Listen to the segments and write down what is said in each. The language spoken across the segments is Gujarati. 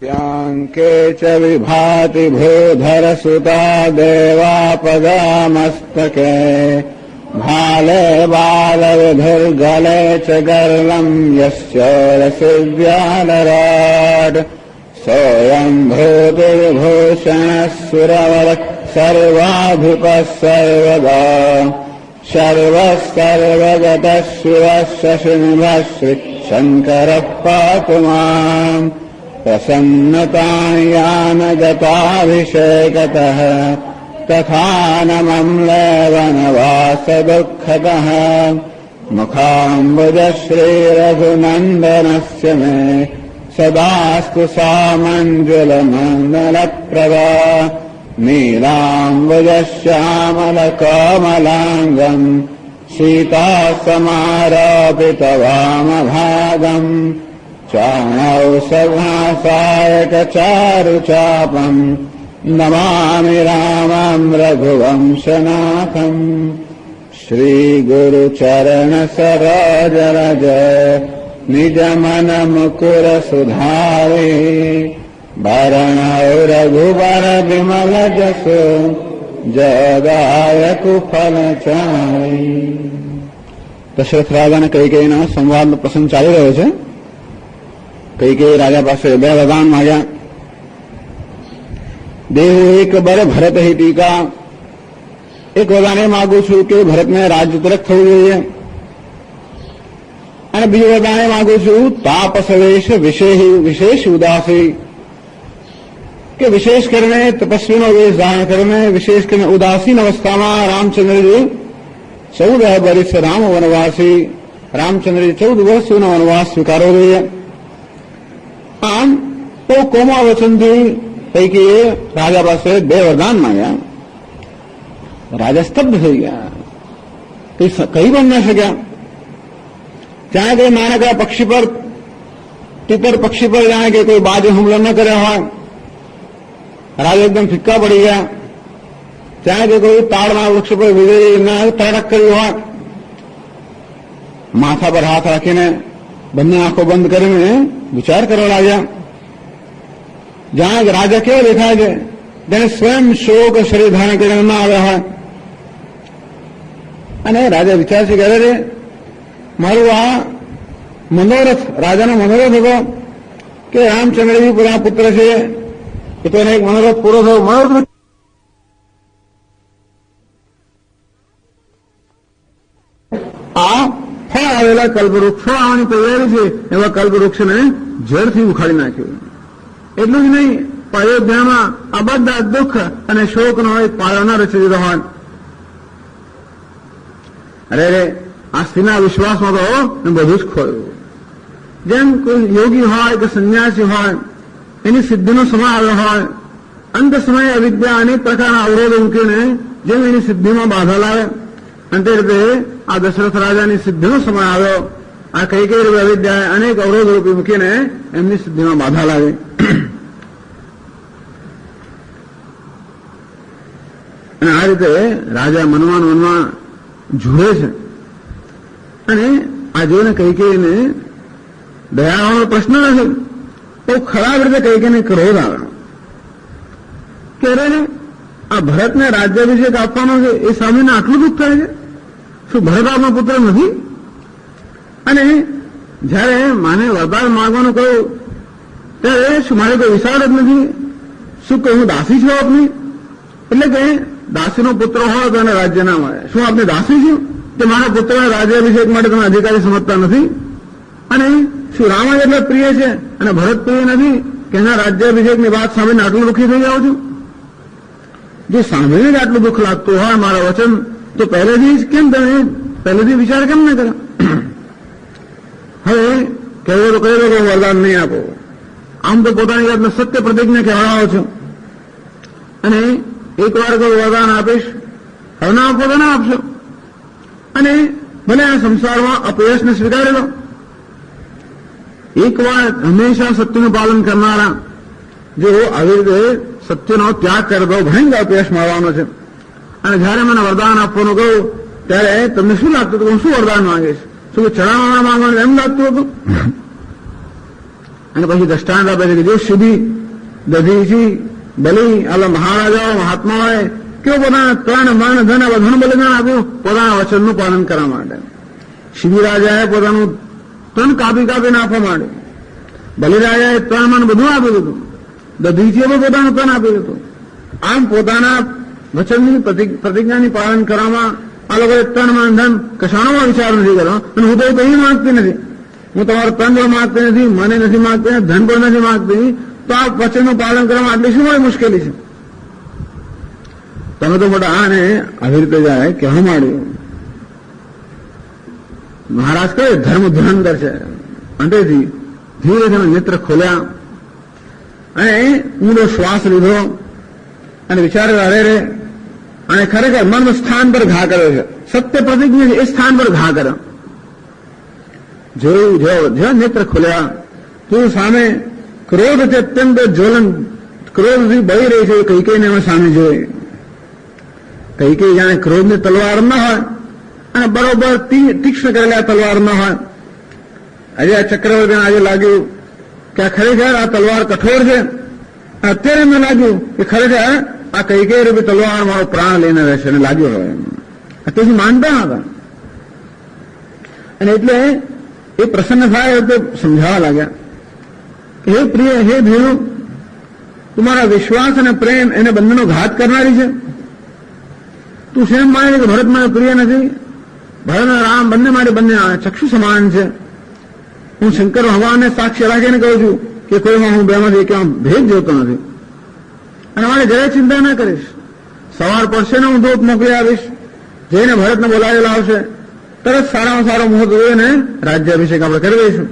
यांके च विभाति भूधरसुता देवापदामस्तके भाले बालविधुर्गले च गर्लम् यस्य रसिव्यालराट् सोऽयम् भूतिविभूषणः सुरवरः सर्वाधिपः सर्वदा सर्वः सर्वगतः शिवः शशिनिभः श्रीशङ्करः पातु माम् प्रसन्नतायानगताभिषेकतः तथा न मम्लेवनवासदुःखतः मुखाम्बुज श्रीरघुनन्दनस्य मे सदास्तु सामञ्जुलमण्डलप्रदा नीलाम्बुजश्यामलकोमलाङ्गम् सीतासमारोपितवामभागम् चाणौषधासायकचारुचापम् नमामि रामम् रघुवंशनाथम् श्रीगुरुचरणसरोजरज निजमनमुकुरसुधारे भरणौ रघुवर-विमलजसो जयदायकफलचारी। દશરથ રાજા અને કૈકેયીનો સંવાદનો પ્રસંગ ચાલી રહ્યો છે. કૈકેયી રાજા પાસે બે વરદાન માંગ્યા. દેવ એક બર ભરત હિ ટીકા, એક વરદાન એ માગું છું કે ભરતને રાજ્ય તરફ થવું જોઈએ, અને બીજું વરદાન એ માગું છું તાપસવેશ વિશેષ ઉદાસી, કે વિશેષ કરીને તપસ્વીનો વેશ ધારણ કરીને વિશેષ કરીને ઉદાસીન અવસ્થામાં રામચંદ્રજી 14 વર્ષ રામ વનવાસી રામચંદ્રજી 14 વર્ષનો વનવાસ સ્વીકારવો જોઈએ. આમ તો કોમા વચનથી પૈકી રાજા પાસે બે વરદાન માંગ્યા. રાજા સ્તબ્ધ થઈ ગયા, કહી પણ ન શક્યા. જાણે કોઈ નાનકડા પક્ષી પર તીતર પક્ષી પર જાણે કે કોઈ બાજે હુમલો ન કર્યો હોય, રાજા એકદમ ફિક્કા પડી ગયા. જાણે કે કોઈ તાડના વૃક્ષ પર વીજળીના તડક કર્યું હોય. માથા પર હાથ રાખીને બંને આંખો બંધ કરીને વિચાર કરવા લાગ્યા. જાણે કે રાજા કેવો દેખાય છે, તેને સ્વયં શોક શરીર ધારણ કરીને ન આવ્યા હોય. અને રાજા વિચાર છે કે અરે મારું આ મનોરથ, રાજાનો મનોરથ હતો કે રામચંદ્રજી પોતાના પુત્ર છે, એ તો એને એક મનોરથ પૂરો થયો. મનોરથ આ ફળ આવેલા કલ્પવૃક્ષો આવવાની તૈયારી છે, એવા કલ્પવૃક્ષને જળથી ઉખાડી નાખ્યું. એટલું જ નહીં, અયોધ્યામાં આ બધા દુઃખ અને શોકનો એક પાયો ન રચી દીધો હોય. અરે આ સ્ત્રીના વિશ્વાસમાં તો બધું જ ખોયું. જેમ કોઈ યોગી હોય કે સંન્યાસી હોય, એની સિદ્ધિનો સમય આવ્યો હોય, અંત સમયે અવિદ્યા અનેક પ્રકારના અવરોધો મૂકીને જેમ એની સિદ્ધિમાં બાધા લાવે, અંતે રીતે આ દશરથ રાજાની સિદ્ધિનો સમય આવ્યો. આ કઈ રીતે અવિદ્યાએ અનેક અવરોધ રૂપી મૂકીને એમની સિદ્ધિમાં બાધા લાવી. અને આ રીતે રાજા મનમાં જુએ છે. અને આ જોઈને કૈકેયીને દયા આવવાનો પ્રશ્ન નથી, બહુ ખરાબ રીતે કૈકેયીને ક્રોધ આવે કે અરે આ ભરતને રાજ્યાભિષેક આપવાનો છે, એ સામેને આટલું દુઃખ થાય છે. શું ભરત આપનો પુત્ર નથી? અને જયારે માને વરદાન માંગવાનું કહ્યું ત્યારે શું મારે કોઈ વિચાર જ નથી? શું કહું હું દાસી છું આપની? એટલે કે દાસીનો પુત્ર હોય તો એને રાજ્ય ના મળે. શું આપને દાસી છું કે મારા પુત્રને રાજ્યાભિષેક માટે તમે અધિકારી સમજતા નથી? અને શું રામ જ એટલે પ્રિય છે અને ભરત પ્રિય નથી કે એના રાજ્યાભિષેકની વાત સાંભળીને આટલું દુઃખી થઈ જાવ છું? જો સાંભળીને જ આટલું દુઃખ લાગતું હોય મારા વચન, તો પહેલેથી કેમ તમે પહેલેથી વિચાર કેમ ન કર્યો? હવે કહેવો તો કહી દો કે વરદાન નહીં આપો. આમ તો પોતાની જાતને સત્ય પ્રતિજ્ઞા કહેવાઓ છો, અને એકવાર કોઈ વરદાન આપીશ, હવે ના આપો તો ના આપશો. અને ભલે આ સંસારમાં અપયશને સ્વીકારી લો. એકવાર હંમેશા સત્યનું પાલન કરનારા જો આવી રીતે સત્યનો ત્યાગ કરી દો, ભયંકર અપયશ મળવાનો છે. અને જયારે મને વરદાન આપવાનું કહું ત્યારે તમને શું લાગતું હતું? હું શું વરદાન માંગીશ? શું ચડાવવાના માંગવાનું એમ લાગતું હતું? અને પછી દ્રષ્ટાંત આપે છે કે જો સીધી દધીચી બલી આલા મહારાજાઓ મહાત્માઓએ કેવું પોતાના ત્રણ મન ધન બધાનું બલિદાન આપ્યું પોતાના વચનનું પાલન કરવા માટે. શિબી રાજાએ પોતાનું તન કાપી કાપીને આપવા માટે, બલિરાજાએ ત્રણ મન બધું આપી દીધું, દધીચીએ પણ પોતાનું તન આપી દીધું. આમ પોતાના વચનની પ્રતિજ્ઞાની પાલન કરવામાં આ લોકોએ તન મન ધન કશાણોમાં વિચાર નથી કર્યો. અને હું તો એ કંઈ માંગતી નથી, હું તમારું તન પણ માંગતી નથી, મને નથી માંગતી, ધન પણ નથી માંગતી, તો આ વચનનું પાલન કરવામાં આટલી શું મારી મુશ્કેલી છે? તમે તો મોટા આને આવી રીતે જાય કહેવા માંડ્યું. મહારાજ કહે ધર્મ ધુરંધર છે. અંતેથી ધીરે ધીરે નેત્ર ખોલ્યા અને ઊંડો શ્વાસ લીધો અને વિચાર અરે રે, અને ખરેખર મન સ્થાન પર ઘા કર્યો છે. સત્ય પ્રતિજ્ઞા છે એ સ્થાન પર ઘા કર્યો. જોયું જો નેત્ર ખોલ્યા તું સામે ક્રોધથી અત્યંત જ્વલન, ક્રોધથી બળી રહી છે કૈકેયીને અમે સામે જોઈ. કૈકેયી જાણે ક્રોધની તલવાર ન હોય અને બરોબર તીક્ષ્ણ કરેલા તલવાર ન હોય. આજે આ ચક્રવર્તીને આજે લાગ્યું કે આ ખરેખર આ તલવાર કઠોર છે. અત્યારે એમને લાગ્યું કે ખરેખર આ કૈકેયી રૂપી તલવાર મારો પ્રાણ લઈને રહેશે અને લાગ્યો હવે અત્યારથી માનતા હતા. અને એટલે એ પ્રસન્ન થાય તો સમજાવવા લાગ્યા, હે પ્રિય, હે ભીણુ, તમારા વિશ્વાસ અને પ્રેમ એને બંનેનો ઘાત કરનારી છે. તું શેમ માને કે ભરત મારે પ્રિય નથી? ભરત અને રામ બંને મારે બંને ચક્ષુ સમાન છે. હું શંકર ભગવાનને સાક્ષી રાખીને કહું છું કે કોઈમાં હું બેમાંથી ક્યાં ભેદ જોતો નથી. અને મારે જરાય ચિંતા ના કરીશ. સવાર પડશે ને હું દૂત મોકલી આવીશ, જઈને ભરતને બોલાવી લાવશે. તરત સારામાં સારો મુહૂર્ત જોઈને રાજ્યાભિષેક આપણે કરી દઈશું.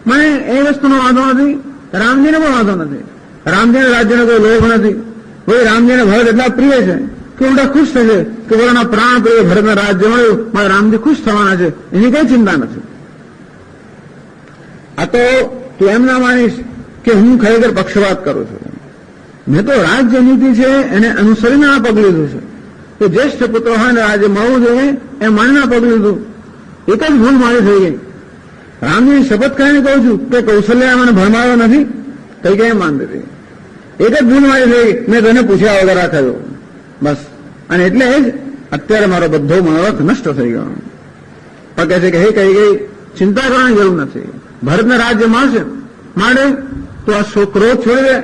મને એ વસ્તુનો વાંધો નથી, રામજીને પણ વાંધો નથી. રામજીને રાજ્યનો કોઈ લોભ નથી. ભાઈ રામજીને ભરત એટલા પ્રિય છે કે ઉલટા ખુશ થશે કે પોતાના પ્રાણ પ્રિય ભરતને રાજ્ય મળ્યું, મારા રામજી ખુશ થવાના છે, એની કઈ ચિંતા નથી. આ તો તું એમ ના માનીશ કે હું ખરેખર પક્ષપાત કરું છું. મેં તો રાજ્ય નીતિ છે એને અનુસરીને આ પગ લીધું છે કે જ્યેષ્ઠ પુત્ર હોય ને રાજ્ય મળવું જોઈએ એ માનીને આ પગ લીધું. એક જ ભૂલ મારી થઈ ગઈ. રામજીની શપથ કરીને કહું છું કે કૌશલ્યા મને ભરમાયો નથી, કઈ કઈ માનતી હતી. એક જ ભૂલ મારી થઈ, મેં તને પૂછ્યા વગર આ કર્યો બસ. અને એટલે જ અત્યારે મારો બધો મનોરથ નષ્ટ થઈ ગયો. પણ કહે છે કે હે કઈ ગઈ ચિંતા કરવાની જરૂર નથી, ભરતને રાજ્ય મળશે. માટે તો આ ક્રોધ છોડી દે,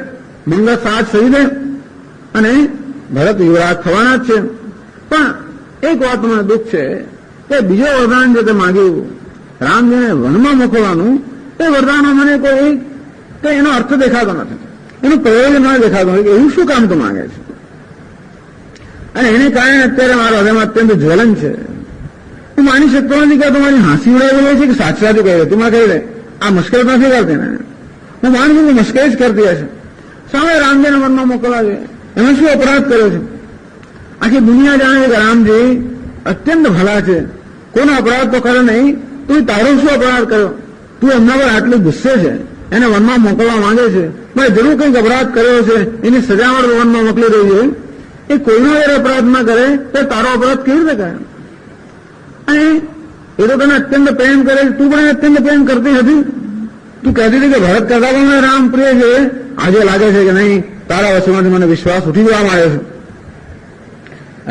મંગળ સાથ સહી દે, અને ભરત યુવરાજ થવાના જ છે. પણ એક વાત મને દુઃખ છે કે બીજો વરદાન જે તે માગ્યું રામજીને વનમાં મોકલવાનું, એ વરદાનમાં મને કોઈ એનો અર્થ દેખાતો નથી, એનું પ્રયોજન ન દેખાતો નથી કે એવું શું કામ તો માંગે છે. અને એને કારણે અત્યારે મારા હૃદયમાં અત્યંત જ્વલન છે. હું માની શકતો નથી કે તમારી હાંસી ઉડાવી છે કે સાચી સાચું કહી દે. તું કહી દે આ મુશ્કેલ નથી કરતી ને, હું માનું છું કે મુશ્કેલ જ કરતી હશે. સામે રામજીને વનમાં મોકલવા જોઈએ, એમાં શું અપરાધ કર્યો છે? આખી દુનિયા જાણે છે કે રામજી અત્યંત ભલા છે, કોનો અપરાધ તો કરે નહીં, તું તારો શું અપરાધ કર્યો? તું એમના પર આટલું ગુસ્સે છે, એને વનમાં મોકલવા માંગે છે, મેં જરૂર કંઈક અપરાધ કર્યો છે, એની સજા મળે વનમાં મોકલી રહી છે. એ કોઈનો એ અપરાધ ન કરે તો તારો અપરાધ કેવી રીતે કરે? અને એ તો તને અત્યંત પ્રેમ કરે, તું પણ અત્યંત પ્રેમ કરતી હતી. તું કહેતી હતી કે ભરત કરતા પણ મને રામ પ્રિય છે. આજે લાગે છે કે નહીં, તારા વચનમાંથી મને વિશ્વાસ ઉઠી જવા માંડ્યો છે.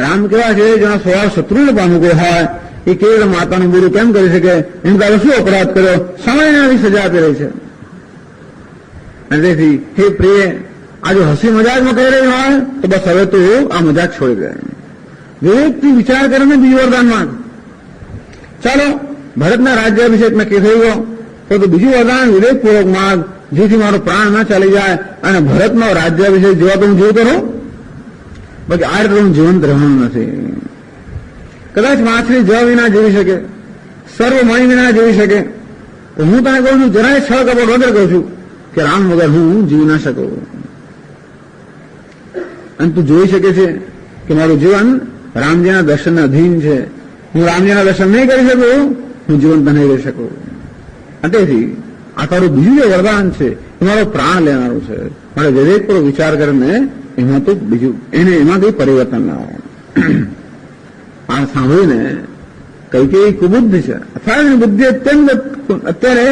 રામ કેવા છે જેના સ્વભાવ શત્રુને પામું કોઈ હોય, એ કેવળ માતાનું બુરું કેમ કરી શકે? એને તારો શું અપરાધ કર્યો? સમયને આવી સજા આપી રહી છે. અને તેથી હે પ્રિય, આ જો હસી મજાકમાં કહી રહી હોય તો બસ હવે તો આ મજાક છોડી દે. વિવેકથી વિચાર કરીને બીજું વરદાન માંગ. ચાલો ભરતના રાજ્યાભિષેક નક્કી થઈ ગયો, તો બીજું વરદાન વિવેકપૂર્વક માંગ, જેથી મારો પ્રાણ ના ચાલી જાય અને ભરતનો રાજ્યાભિષેક જેવા તો હું જીવતો રહું. બાકી આ રીતે હું જીવંત રહેવાનું નથી. કદાચ માછલી જળ વિના જીવી શકે, સર્વ મણી વિના જીવી શકે, તો હું તને કહું છું જરાય છળ કપટ વગર કહું છું કે રામ વગર હું જીવી ના શકું. અને તું જોઈ શકે છે કે મારું જીવન રામજીના દર્શનના અધીન છે. હું રામજીના દર્શન નહીં કરી શકું, હું જીવંત નહીં રહી શકું. તેથી આ તારું બીજું જે વરદાન છે એ મારો પ્રાણ લેનારું છે. મારે વિવેકપૂર્વક વિચાર કરીને એમાં તો બીજું એમાં કઈ પરિવર્તન ના આવે. આ સાંભળીને કઈ કઈ કુબુદ્ધિ છે, અથવા એની બુદ્ધિ અત્યંત અત્યારે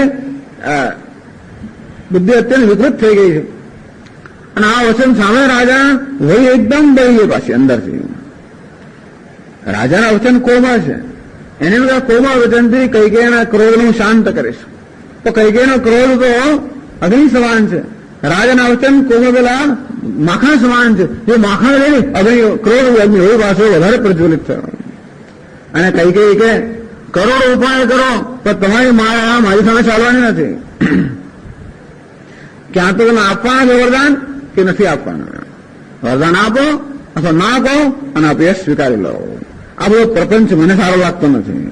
બુદ્ધિ અત્યંત વિકૃત થઈ ગઈ છે. અને આ વચન સામે રાજા વહી એકદમ બળી ગઈ પાછી અંદરથી. રાજાના વચન કોમળ છે, એને બધા કોમળ વચનથી કૈકેયીના ક્રોધનું શાંત કરીશ. તો કૈકેયીનો ક્રોધ તો અગ્નિ સમાન છે, રાજાના વચન કોમળ પેલા માખણ સમાન છે. જે માખણ લઈને અગ્નિ ક્રોધ અગ્નિ હોય પાછો વધારે પ્રજ્વલિત થયો. અને કૈકેયી કે કરોડો ઉપાય કરો પણ તમારી માળા મારી સામે ચાલવાની નથી. ક્યાં તો તમે આપવાના છે વરદાન કે નથી આપવાના. વરદાન આપો અથવા ના આપો અને અપયશ સ્વીકારી લો. આ બધો પ્રપંચ મને સારો લાગતો નથી.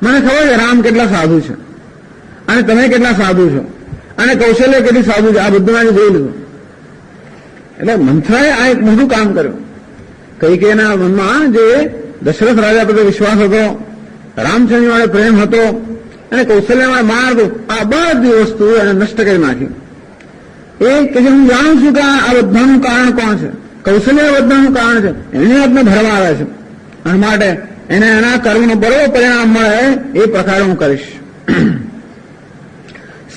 મને ખબર છે રામ કેટલા સાધુ છે અને તમે કેટલા સાધુ છો અને કૌશલ્ય કેટલી સાધુ છે. આ બધું આજે જોઈ લીધું. એટલે મંથરાએ આ એક મોટું કામ કર્યું. કૈકેયીના મનમાં જે દશરથ રાજા પ્રત્યે વિશ્વાસ હતો, રામચંદ્ર વાળે પ્રેમ હતો અને કૌશલ્યમાં માર હતો, આ બધી વસ્તુ એને નષ્ટ કરી નાખી. એ કે હું જાણું છું કે આ બધાનું કારણ કોણ છે, કૌશલ્ય બધાનું કારણ છે, એને આપણે ભરવા આવે છે અને માટે એને એના કર્મનું બરોબર પરિણામ મળે એ પ્રકારે હું કરીશ.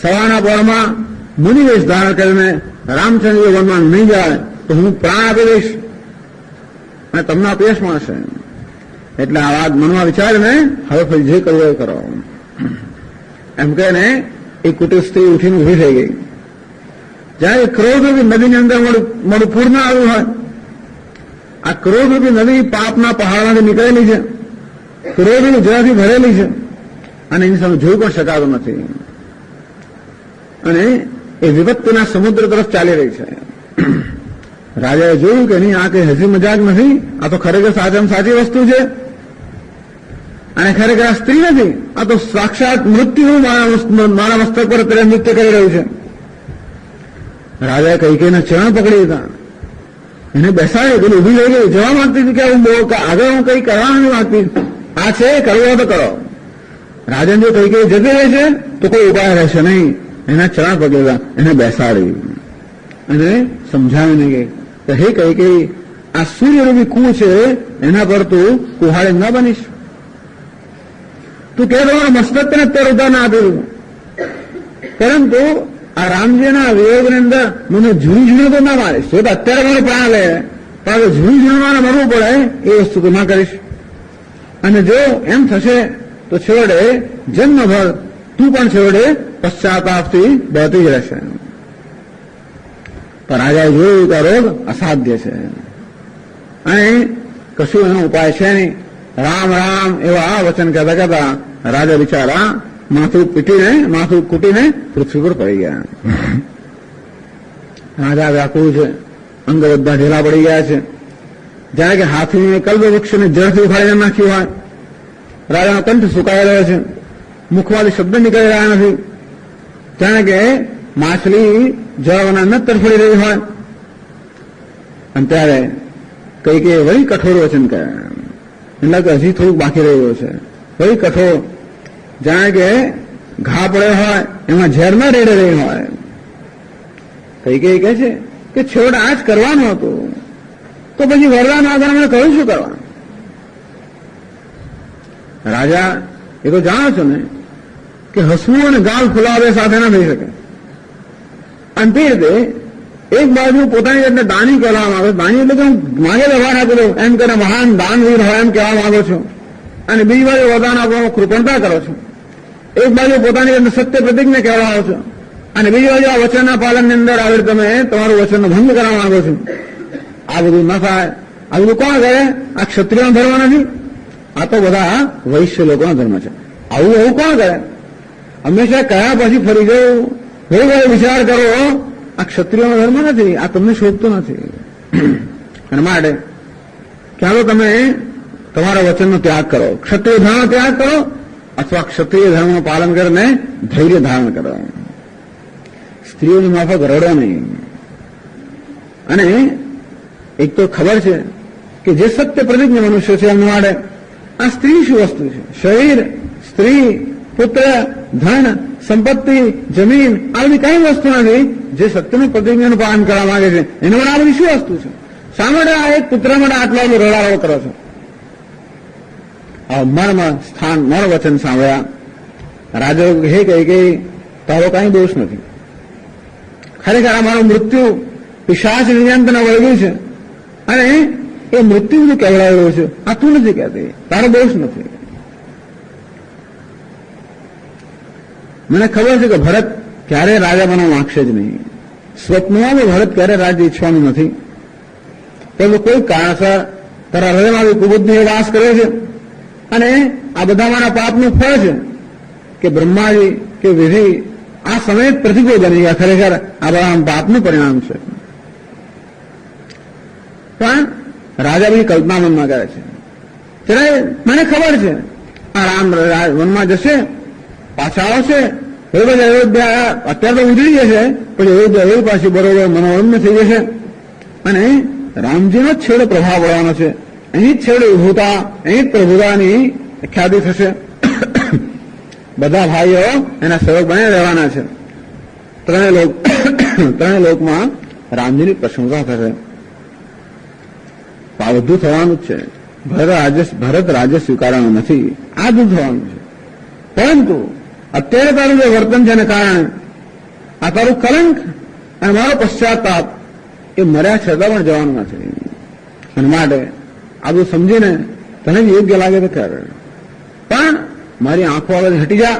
સવારના પહોરમાં મુનિવેશ ધારણ કરીને રામચંદ્ર વનમાં નહીં જાય તો હું પ્રાણ આપી દઈશ અને તમને અપયશ મળશે. એટલે આ વાત મનમાં વિચારીને હવે ફરી જે કરવું એ કરો એમ કહીને એ કુટીર સ્ત્રી ઉઠીને ઉભી થઈ ગઈ. જ્યારે ક્રોધરૂપી નદીની અંદર મોડું પૂર્ણ આવ્યું હોય, આ ક્રોધરૂપી નદી પાપના પહાડમાંથી નીકળેલી છે, ક્રોધરૂપી જળથી ભરેલી છે અને એની સામે જોઈ પણ શકાતું નથી અને એ વિપત્તિના સમુદ્ર તરફ ચાલી રહી છે. રાજાએ જોયું કે નહીં, આ કઈ હસી મજાક નથી, આ તો ખરેખર સાચામાં સાચી વસ્તુ છે અને ખરેખર આ સ્ત્રી નથી, આ તો સાક્ષાત મૃત્યુ મારા મસ્તક પર અત્યારે નૃત્ય કરી રહ્યું છે. રાજાએ કૈકેયીના ચરણ પકડી દીધા, એને બેસાડી, પેલી ઉભી થઈ ગઈ, જવા માંગતી હતી કે આગળ હું કઈ કરવા નથી માંગતી, આ છે કરવો તો કરો. રાજાને જો કૈકેયી જતી રહે છે તો કોઈ ઉપાય રહેશે નહીં. એના ચરણ પકડી દીધા, એને બેસાડી અને સમજાવીને ગઈ કે હે કૈકેયી, આ સૂર્યરૂપી કું છે, એના પર તું કુહાડી ન બનીશ. તું કે તમારા મસ્તક તને અત્યારે ઉદાહરણ આપી દીધું, પરંતુ આ રામજીના વિયોગની અંદર મને ઝૂણી તો ના મારીશ. તો અત્યારે મારો પ્રાણ લે પણ ઝૂણી મારે મરવું પડે એ વસ્તુ તો ના કરીશ. અને જો એમ થશે તો છેવટે જન્મભર તું પણ છેવટે પશ્ચાતાપથી બહેતી જ રહેશે. પણ રાજાએ જોયું કે રોગ અસાધ્ય છે અને કશું એનો ઉપાય છે નહીં. રામ રામ એવા આ વચન કહેતા કહેતા રાજા બિચારા માથું કૂટીને પૃથ્વી પર પડી ગયા. રાજા વ્યાકુળ છે, અંગ બધા ઢેલા પડી ગયા છે, જાણે કે હાથીને કલ્પવૃક્ષને જળથી ઉખાડીને નાખ્યું હોય. રાજાનો કંઠ સુકાઈ રહ્યો છે, મુખમાંથી શબ્દ નીકળી રહ્યા નથી, જાણે કે માછલી જળના ન તરફડી રહી હોય. અને ત્યારે કઈ વળી કઠોર વચન કહ્યા, એટલે કે હજી થોડુંક બાકી રહ્યું છે. વળી કઠોર, જાણે કે ઘા પડ્યો હોય એમાં ઝેર ના રેડે રહી હોય. કઈ કહે છે કે છેવટે આ જ કરવાનું હતું, તો પછી વરદાન આગળ મને કહ્યું શું કરવાનું. રાજા એ તો જાણો છો ને કે હસવું અને ગાલ ફુલાવે સાથે ના થઈ શકે. અને તે રીતે એક બાજુ પોતાની જાતને દાની કહેવામાં આવે, દાની એટલે કે હું માગે વ્યવહાર આપી દઉં એમ કરીને મહાન દાનવીર હોય એમ કહેવા માંગો છો, અને બીજી બાજુ વરદાન આપવામાં કૃપણતા કરો છો. એક બાજુ પોતાની અંદર સત્ય પ્રતિજ્ઞા કહેવા આવો છો અને બીજી બાજુ આ વચનના પાલનની અંદર આવી તમે તમારું વચનનો ભંગ કરવા માંગો છો. આ બધું ન થાય. આ બધું કોણ કરે? આ ક્ષત્રિયનો ધર્મ નથી, આ તો બધા વૈશ્ય લોકોનો ધર્મ છે. આવું કોણ કરે? હંમેશા કયા પછી ફરી જવું, ઘણો વિચાર કરો. આ ક્ષત્રિયનો ધર્મ નથી, આ તમને શોભતો નથી. અને માટે ચાલો તમે તમારા વચનનો ત્યાગ કરો, ક્ષત્રિય ધર્મનો ત્યાગ કરો અથવા ક્ષત્રિય ધર્મનું પાલન કરીને ધૈર્ય ધારણ કરો. સ્ત્રીઓની માફક રડો નહીં. અને એક તો ખબર છે કે જે સત્ય પ્રતિજ્ઞ મનુષ્ય છે એમના માટે આ સ્ત્રી શું વસ્તુ છે? શરીર, સ્ત્રી, પુત્ર, ધન, સંપત્તિ, જમીન આ બધી કઈ વસ્તુ નથી જે સત્યનું પ્રતિજ્ઞાનું પાલન કરવા માંગે છે. એના માટે આ બધી શું વસ્તુ છે? શા માટે આ એક પુત્ર માટે આટલા રડારડ કરો છો? આ મર્મ સ્થાન મર વચન સાંભળ્યા રાજા હે કઈ તારો કાંઈ દોષ નથી. ખરેખર આ મારું મૃત્યુ પિશાચ નિયંત્રણ વળગ્યું છે અને એ મૃત્યુ બધું કહેવડાવેલો છે, આ તું નથી કહેતી, તારો દોષ નથી. મને ખબર છે કે ભરત ક્યારે રાજા બનવા માંગશે જ નહીં. સ્વપ્નમાં ભરત ક્યારે રાજ્ય ઈચ્છવાનું નથી. પરંતુ કોઈ કારણસર તારા હૃદયમાં કુબુદ્ધિ વાસ કરે છે અને આ બધા મારા પાપનું ફળ છે કે બ્રહ્માજી કે વિધિ આ સમયે પ્રતિકૂળ બની ગયા. ખરેખર આ બધા પાપનું પરિણામ છે. પણ રાજા બધી કલ્પના મનમાં કરે છે. ત્યારે મને ખબર છે આ રામ વનમાં જશે, પાછા આવશે, એ બધા અયોધ્યા અત્યારે તો ઉજળી જશે, પછી અયોધ્યા એ પાછી બરોબર મનોરમ્ય થઈ જશે અને રામજીનો જ છેડે પ્રભાવ પડવાનો છે. અહીં જ છેડે ઉભુતા, અહીં જ પ્રભુતાની ખ્યાતિ થશે. બધા ભાઈઓ એના સેવક બને રહેવાના છે. ત્રણેય લોકમાં રામજીની પ્રશંસા થશે. આ બધું થવાનું જ છે. ભરત રાજ્ય સ્વીકારવાનો નથી, આ બધું થવાનું છે. પરંતુ અત્યારે તારું જે વર્તન છે એને કારણે આ તારું કલંક અને મારો પશ્ચાતાપ એ મર્યા છતાં પણ જવાનું નથી. અને માટે આ બધું સમજીને તને જ યોગ્ય લાગે તો કર, પણ મારી આંખો આગળ હટી જા,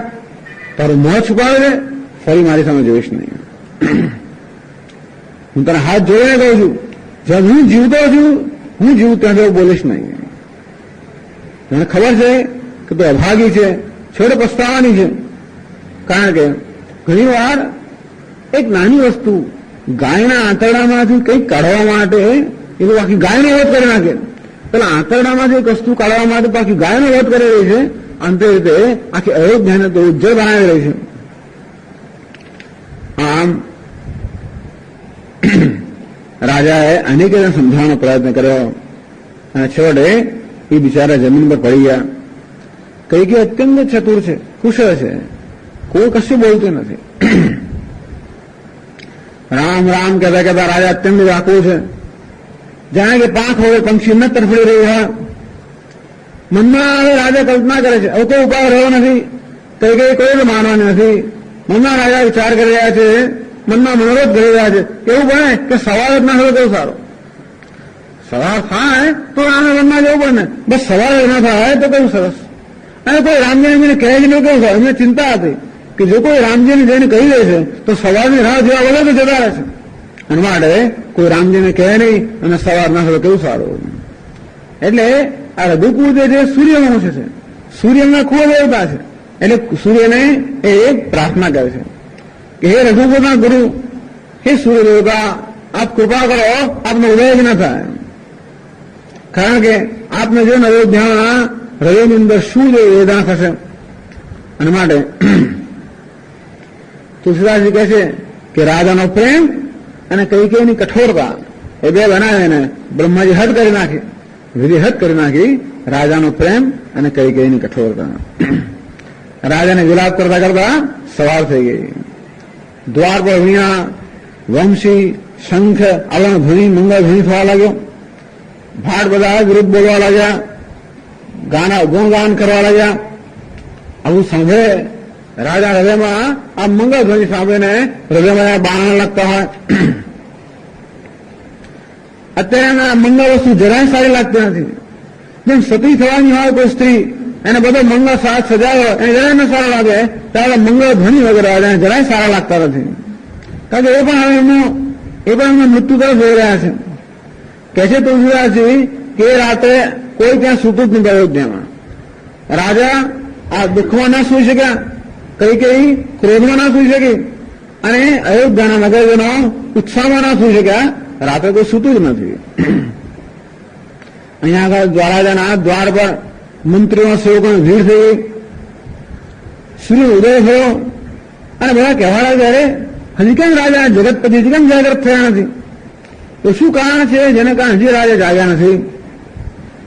તારું મોં છુપાવે દે, ફરી મારી સામે જોઈશ નહીં. હું તને હાથ જોડીને કહું છું, જ્યાં હું જીવતો છું, હું જીવું ત્યાં તો બોલીશ નહીં. તને ખબર છે કે તું અભાગી છે, છેવટે પસ્તાવાની છે. કારણ કે ઘણી વાર એક નાની વસ્તુ ગાયના આંતરડામાંથી કંઈક કાઢવા માટે એ લોકો આખી ગાયનો વધ કરી નાખે. પેલા આંતરડામાંથી એક વસ્તુ કાઢવા માટે તો આખી ગાયનો વધ કરી રહી છે. અંતે રીતે આખી અયોધ્યાને તો ઉજ્જળ બનાવી રહી છે. આમ રાજાએ અનેક સમજાવવાનો પ્રયત્ન કર્યો અને છેવટે એ બિચારા જમીન પર પડી ગયા. કઈ અત્યંત ચતુર છે, કુશળ છે, કોઈ કશું બોલતું નથી. રામ રામ કહેતા કહેતા રાજા અત્યંત વ્યાકુળ છે. જાણે કે પાંખ હવે પંક્ષી ન તરફડી રહ્યું હોય. મનમાં હવે રાજા કલ્પના કરે છે, હવે કોઈ ઉપાય રહ્યો નથી, કઈ કોઈ માનવાનું નથી. મનમાં રાજા વિચાર કરી રહ્યા છે, મનમાં મનોરથ કરી રહ્યા છે. એવું બને કે સવાર જ ના હોય તો સારો. સવાર થાય તો રામના મનમાં જવું પડે ને, બસ સવાર ના થાય તો કેવું સરસ. અને કોઈ રામજીને કહે જ નહીં કેવું થાય. એમને ચિંતા હતી કે જો કોઈ રામજીને જઈને કહી દે છે તો સવારની રાહ જોવા વગર તો જતા રહેશે. અને માટે કોઈ રામજીને કહે નહીં અને સવાર ના થાય કેવું સારું. એટલે આ રઘુકુળ જે સૂર્યવંશ છે, સૂર્યના ખૂબ દેવતા છે. એટલે સૂર્યને એ એક પ્રાર્થના કરે છે કે હે રઘુકુળના ગુરુ, હે સૂર્ય દેવતા, આપ કૃપા કરો, આપનો ઉદય જ ન થાય. કારણ કે આપને જો અયોધ્યાના હૃદયની અંદર શું જે વેદના થશે. અને માટે તુલસીદાસજી કહે છે કે રાજાનો પ્રેમ અને કૈકેયીની કઠોરતા એ બે બનાવીને બ્રહ્માજી હદ કરી નાખી, વિધિ હદ કરી નાખી. રાજાનો પ્રેમ અને કૈકેયીની કઠોરતા. રાજાને વિલાપ કરતા કરતા સવાર થઈ ગઈ. દ્વાર પર વીણા, વંશી, શંખ આવા ધ્વનિ, મંગળ ધ્વનિ થવા લાગ્યો. ભાટ બધા વિરુદ્ધ બોલવા લાગ્યા, ગુણગાન કરવા લાગ્યા. આવું સાંભળે રાજા હૃદયમાં આ મંગળ ધ્વનિ સાંભળીને હૃદયમાં બાણા લાગતા હોય. અત્યારે મંગળ વસ્તુ જરાય સારી લાગતી નથી. જેમ સતી થવાની હોય કોઈ સ્ત્રી, એને બધો મંગળ સાથ સજાયો, એને જરાય ન સારા લાગે, ત્યારે મંગળ ધ્વનિ વગર રાજાને જરાય સારા લાગતા નથી. કારણ કે એ પણ એમનું મૃત્યુ તરફ જઈ રહ્યા છે. કહે છે તુલસીદાસજી કે રાત્રે કોઈ ત્યાં સૂતું જ નહીં અયોધ્યામાં. રાજા આ દુઃખમાં ના સૂઈ શક્યા, કઈ ક્રોધમાં ના સૂઈ શકી, અને અયોધ્યાના નગરજનો ઉત્સાહમાં ના સૂઈ શક્યા. રાત્રે કોઈ સૂતું જ નથી. અહીંયા આગળ દ્વારાજાના દ્વાર પર મંત્રીઓ સેવકોની ભીડ થઈ ગઈ. સૂર્ય ઉદય થયો અને બધા કહેવા લાગ્યા, હજી કેમ રાજા જગતપતિ હજી કેમ જાગૃત થયા નથી? તો શું કારણ છે જેને કારણે હજી રાજા જાગ્યા નથી?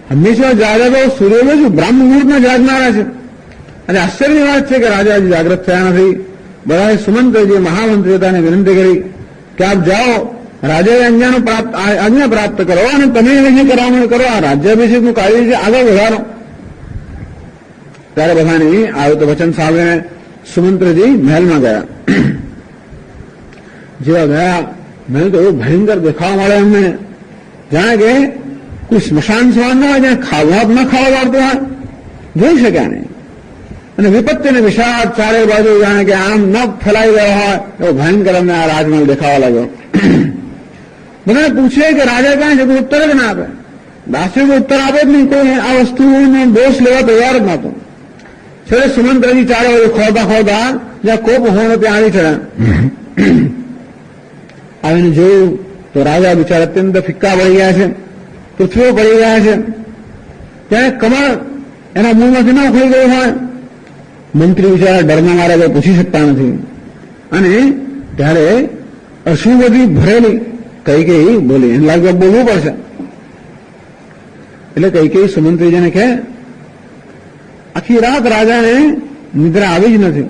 હંમેશા રાજા તો સૂર્યોદય શું બ્રાહ્મ મુહૂર્તમાં જાગનારા છે. અને આશ્ચર્યની વાત છે કે રાજા હજી જાગૃત થયા નથી. બધાએ સુમંત્રજી મહામંત્રી હતા વિનંતી કરી કે આપ જાઓ, રાજાએ આજ્ઞા પ્રાપ્ત કરો અને તમે એને કરવાનું કરો, આ રાજ્યાભિષેકનું કાર્ય છે આગળ વધારો. ત્યારે બધાની આવ્યું તો વચન સાંભળીને સુમંત્રજી મહેલમાં ગયા. જેવા ગયા મહેલ તો એવું ભયંકર દેખાવા મળે એમને, જાણે કે કોઈ સ્મશાન સમાન ના હોય, જ્યાં ખાવા ન ખાવા વાળતું હોય, જોઈ શક્યા નહીં. અને વિપત્તિને વિશાળ ચારે બાજુ જાણે કે આમ ન ફેલાઈ ગયો હોય એવો ભયંકર અમને આ રાજમહેલ દેખાવા લાગ્યો. બધાને પૂછે કે રાજા ક્યાં છે, કોઈ ઉત્તર જ ના આપે. દાસીઓ કોઈ ઉત્તર આપે જ નહીં, કોઈ આ વસ્તુનો દોષ લેવા તૈયાર જ નહોતો. છેલ્લે સુમંત્રજી ચારે બાજુ ખોદા ખોદા જ્યાં કોપ હોવાનો ત્યાં આવી ચડ્યા. આવીને જોયું તો રાજા બિચારા અત્યંત ફિક્કા પડી ગયા છે, પૃથ્વીઓ પડી ગયા છે, ત્યારે કમળ એના મૂળમાંથી ન ખોઈ ગયું હોય. મંત્રી બિચારા ડરના મારે કંઈ પૂછી શકતા નથી. અને ત્યારે અશ્રુ બધી ભરેલી કૈકેયી બોલી, એને લાગે બોલવું પડશે. એટલે કૈકેયી સુમંત્રીજીને કહે, આખી રાત રાજાને નિદ્રા આવી જ નથી,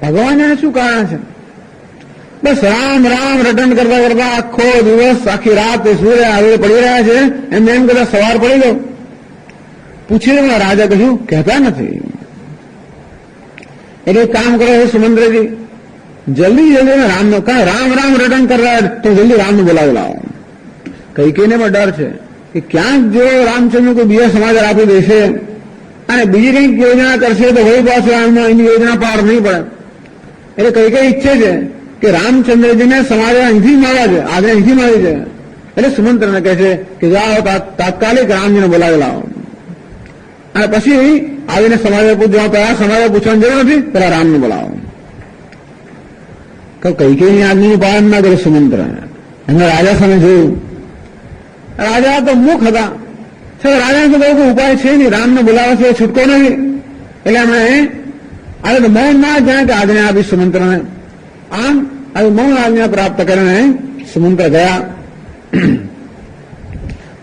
ભગવાનને શું કારણ છે? બસ રામ રામ રટન કરતા કરતા આખો દિવસ આખી રાત સૂર્ય આવે પડી રહ્યા છે, એમને એમ કદાચ સવાર પડી ગયો. પૂછીને રાજા કશું કહેતા નથી. એટલે કામ કરો છે સુમંત્રજી, જલ્દી જલ્દી રામનો રામ રામ રટન કરવા તો જલ્દી રામને બોલાવી લાવો. કૈકેયીને પણ ડર છે કે ક્યાંક જો રામચંદ્ર કોઈ બીજા સમાચાર આપી દેશે અને બીજી કંઈક યોજના કરશે તો વળી પાછું એની યોજના પાર નહીં પડે. એટલે કૈકેયી ઈચ્છે છે કે રામચંદ્રજીને સમાચાર અહીંથી મળવા છે, આજે અહીંથી મળી છે. એટલે સુમંત્રને કહે છે કે જાઓ તાત્કાલિક રામજીને બોલાવી લાવો. અને પછી આવીને સમાચાર પૂછવા, પહેલા સમાચાર પૂછવાની જરૂર નથી, પેલા રામને બોલાવો. કૈકેયીની આજ્ઞાનું પાલન ના કરે સુમંત્ર. એમને રાજા સામે જોયું. રાજા તો મુખ હતા, છતાં રાજાને તો કોઈ ઉપાય છે નહીં, રામને બોલાવે છે છૂટકો નથી. એટલે એમણે આજે તો મૌન ના જાણે કે આજ્ઞા આપી સુમંત્રને. આમ આવી મૌન આજ્ઞા પ્રાપ્ત કરીને સુમંત્ર ગયા.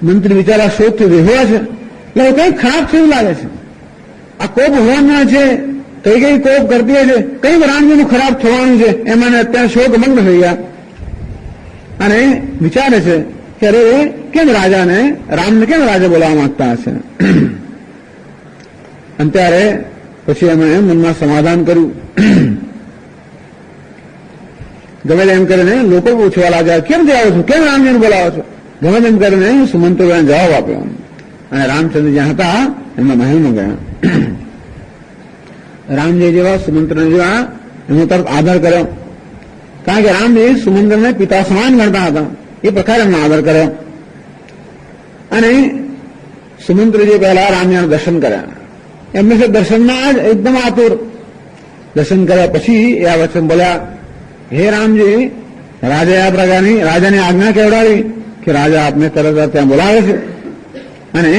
મંત્રી બિચારા શોકથી વિહવા છે, એટલે કંઈક ખરાબ થયું લાગે છે. આ કોપ હોવાના છે, કઈ કોપ કરતી છે, કંઈક રામજીનું ખરાબ થવાનું છે, એમાં અત્યારે શોકમગ્ન થઈ ગયા. અને વિચારે છે કે અરે કેમ રાજાને રામને કેમ રાજા બોલાવવા માંગતા હશે. અને ત્યારે પછી એમણે મનમાં સમાધાન કર્યું. ગમે એમ કરીને લોકો પૂછવા લાગ્યા, કેમ જાઓ છો, કેમ રામજીને બોલાવો છો? ગમે એમ કરીને સુમંત્રજીને જવાબ આપ્યો. અને રામચંદ્ર જ્યાં હતા એમના મહેલમાં ગયા. રામજી જેવા સુમંત્ર જેવા એનો તરફ આદર કર્યો, કારણ કે રામજી સુમંત્રને પિતા સમાન ગણતા હતા. એ પ્રકારે એમનો આદર કર્યો. અને સુમંત્રજી પહેલા રામજીના દર્શન કર્યા. એમને દર્શનના જ એકદમ આતુર. દર્શન કર્યા પછી એ આ વચન બોલ્યા, હે રામજી, રાજાએ આ પ્રકારની રાજાની આજ્ઞા કેવડાવી કે રાજા આપને તરત ત્યાં બોલાવે છે. અને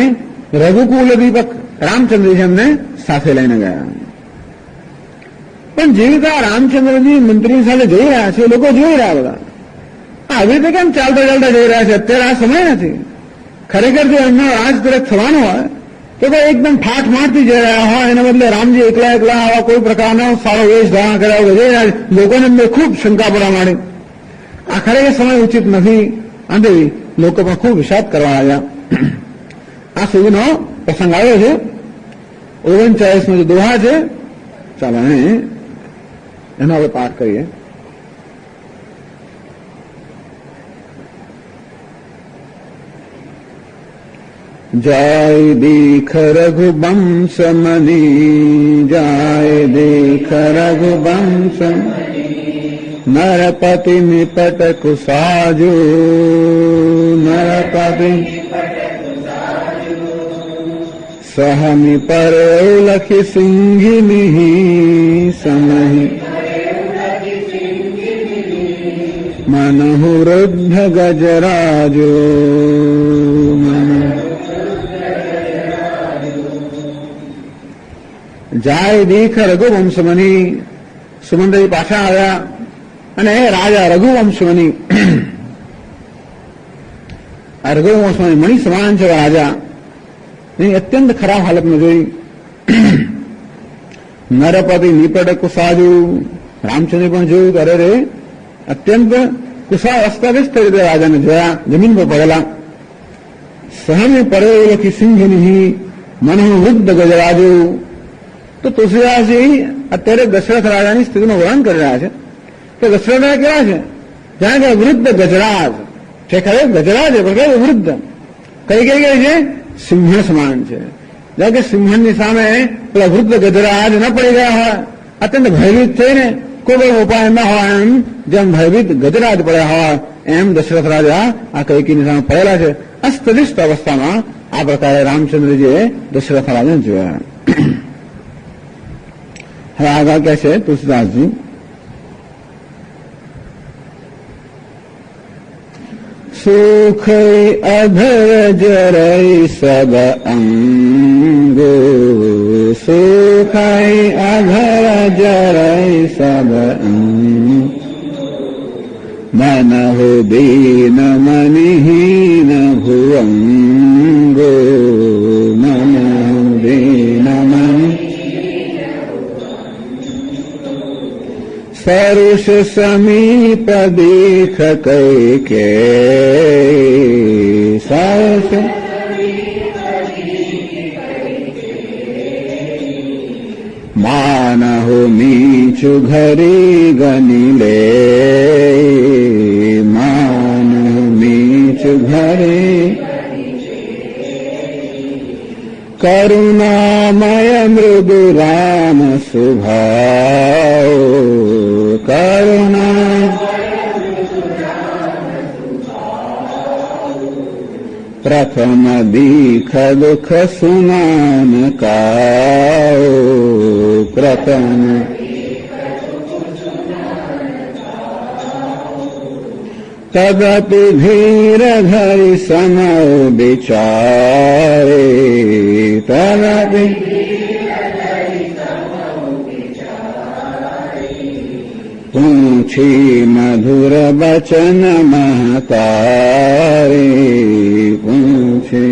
રઘુકુલ દીપક રામચંદ્રજી એમને સાથે લઈને ગયા. પણ જેવી રીતે રામચંદ્રજી મંત્રી સાથે જઈ રહ્યા છે, લોકો જોઈ રહ્યા બધા. આવી રીતે કેમ ચાલતા ચાલતા જઈ રહ્યા છે? અત્યારે આ સમય નથી. ખરેખર જો એમનો રાજ તિલક થવાનો હોય તો એકદમ ઠાઠ મારથી જઈ રહ્યા હોય, એના બદલે રામજી એકલા એકલા આવા કોઈ પ્રકારનો સારો વેશ ધારણ કર્યા વગર જઈ રહ્યા છે. લોકોને એમને ખૂબ શંકા પડવા માંડી. આ ખરેખર સમય ઉચિત નથી. અને લોકો પણ ખૂબ વિષાદ કરવા આવ્યા. આ સુધીનો પ્રસંગ આવ્યો છે. 39નો જે દોહા છે, ચાલો એનો હવે પાઠ કરીએ. જય દીખ રઘુવંશ મની, જય દીખ રઘુવંશ નરપતિ નિપટ કુસાજુ, નરપતિ સહમી પર લખી સિંહિની સમહી, મનહુ વૃદ્ધ ગજરાજો, જાય દીખ રઘુવંશમની. સુમંત્રજી પાછા આવ્યા અને રાજા રઘુવંશમની, આ રઘુવંશમની મણી સમાન છે રાજા, એની અત્યંત ખરાબ હાલતમાં જોઈ. નરપતિ નિપટ કુસાજુ, રામચંદ્ર પણ જોયું કે અરે રે અત્યંત કુશા અસ્તવ્યસ્ત રીતે રાજાને જોયા, જમીન પર પડેલા. સહમે પડે લખી સિંહની, મનહુ વૃદ્ધ ગજરાજુ, તો તુલસીદાસજી અત્યારે દશરથ રાજાની સ્થિતિનું વર્ણન કરી રહ્યા છે કે દશરથ રાજા કેવા છે, જાણે કે વૃદ્ધ ગજરાજ છે. ખરે ગજરાજ છે પણ કઈ વૃદ્ધ કઈ કઈ કઈ છે, સિંહ સમાન છે. જાણે કે સિંહણની સામે પેલા વૃદ્ધ ગજરાજ ન પડી ગયા હોય, અત્યંત ભયભીત થઈને કોઈ કોઈ ઉપાય ન હોય એમ જેમ ભયભીત ગજરાજ પડ્યા હોય એમ દશરથ રાજા આ કૈકેયીની સામે પડેલા છે. અસ્તદિષ્ટ અવસ્થામાં આ પ્રકારે રામચંદ્રજીએ દશરથ રાજાને જોયા. હવે આગળ કહે છે તુલસીદાસજી, સુખ અધર જરઈ સબ અંગો, સુખ અધર જરઈ સબ અંગો, मनहु दीन मनिहीन भुवंगो, मनहु दीन मनि सरुष समीप दीख कैकेयी, सरुष मानहु नीचु घरी गनिले, मानहु नीचु घरी करुणामय मृदु राम सुभाव, करुणा प्रथम दीख दुख सुनान काओ, प्रथम तदपि धीर धरि समो विचारे, तदपि पूछी मधुर बचन महतारे, पूछी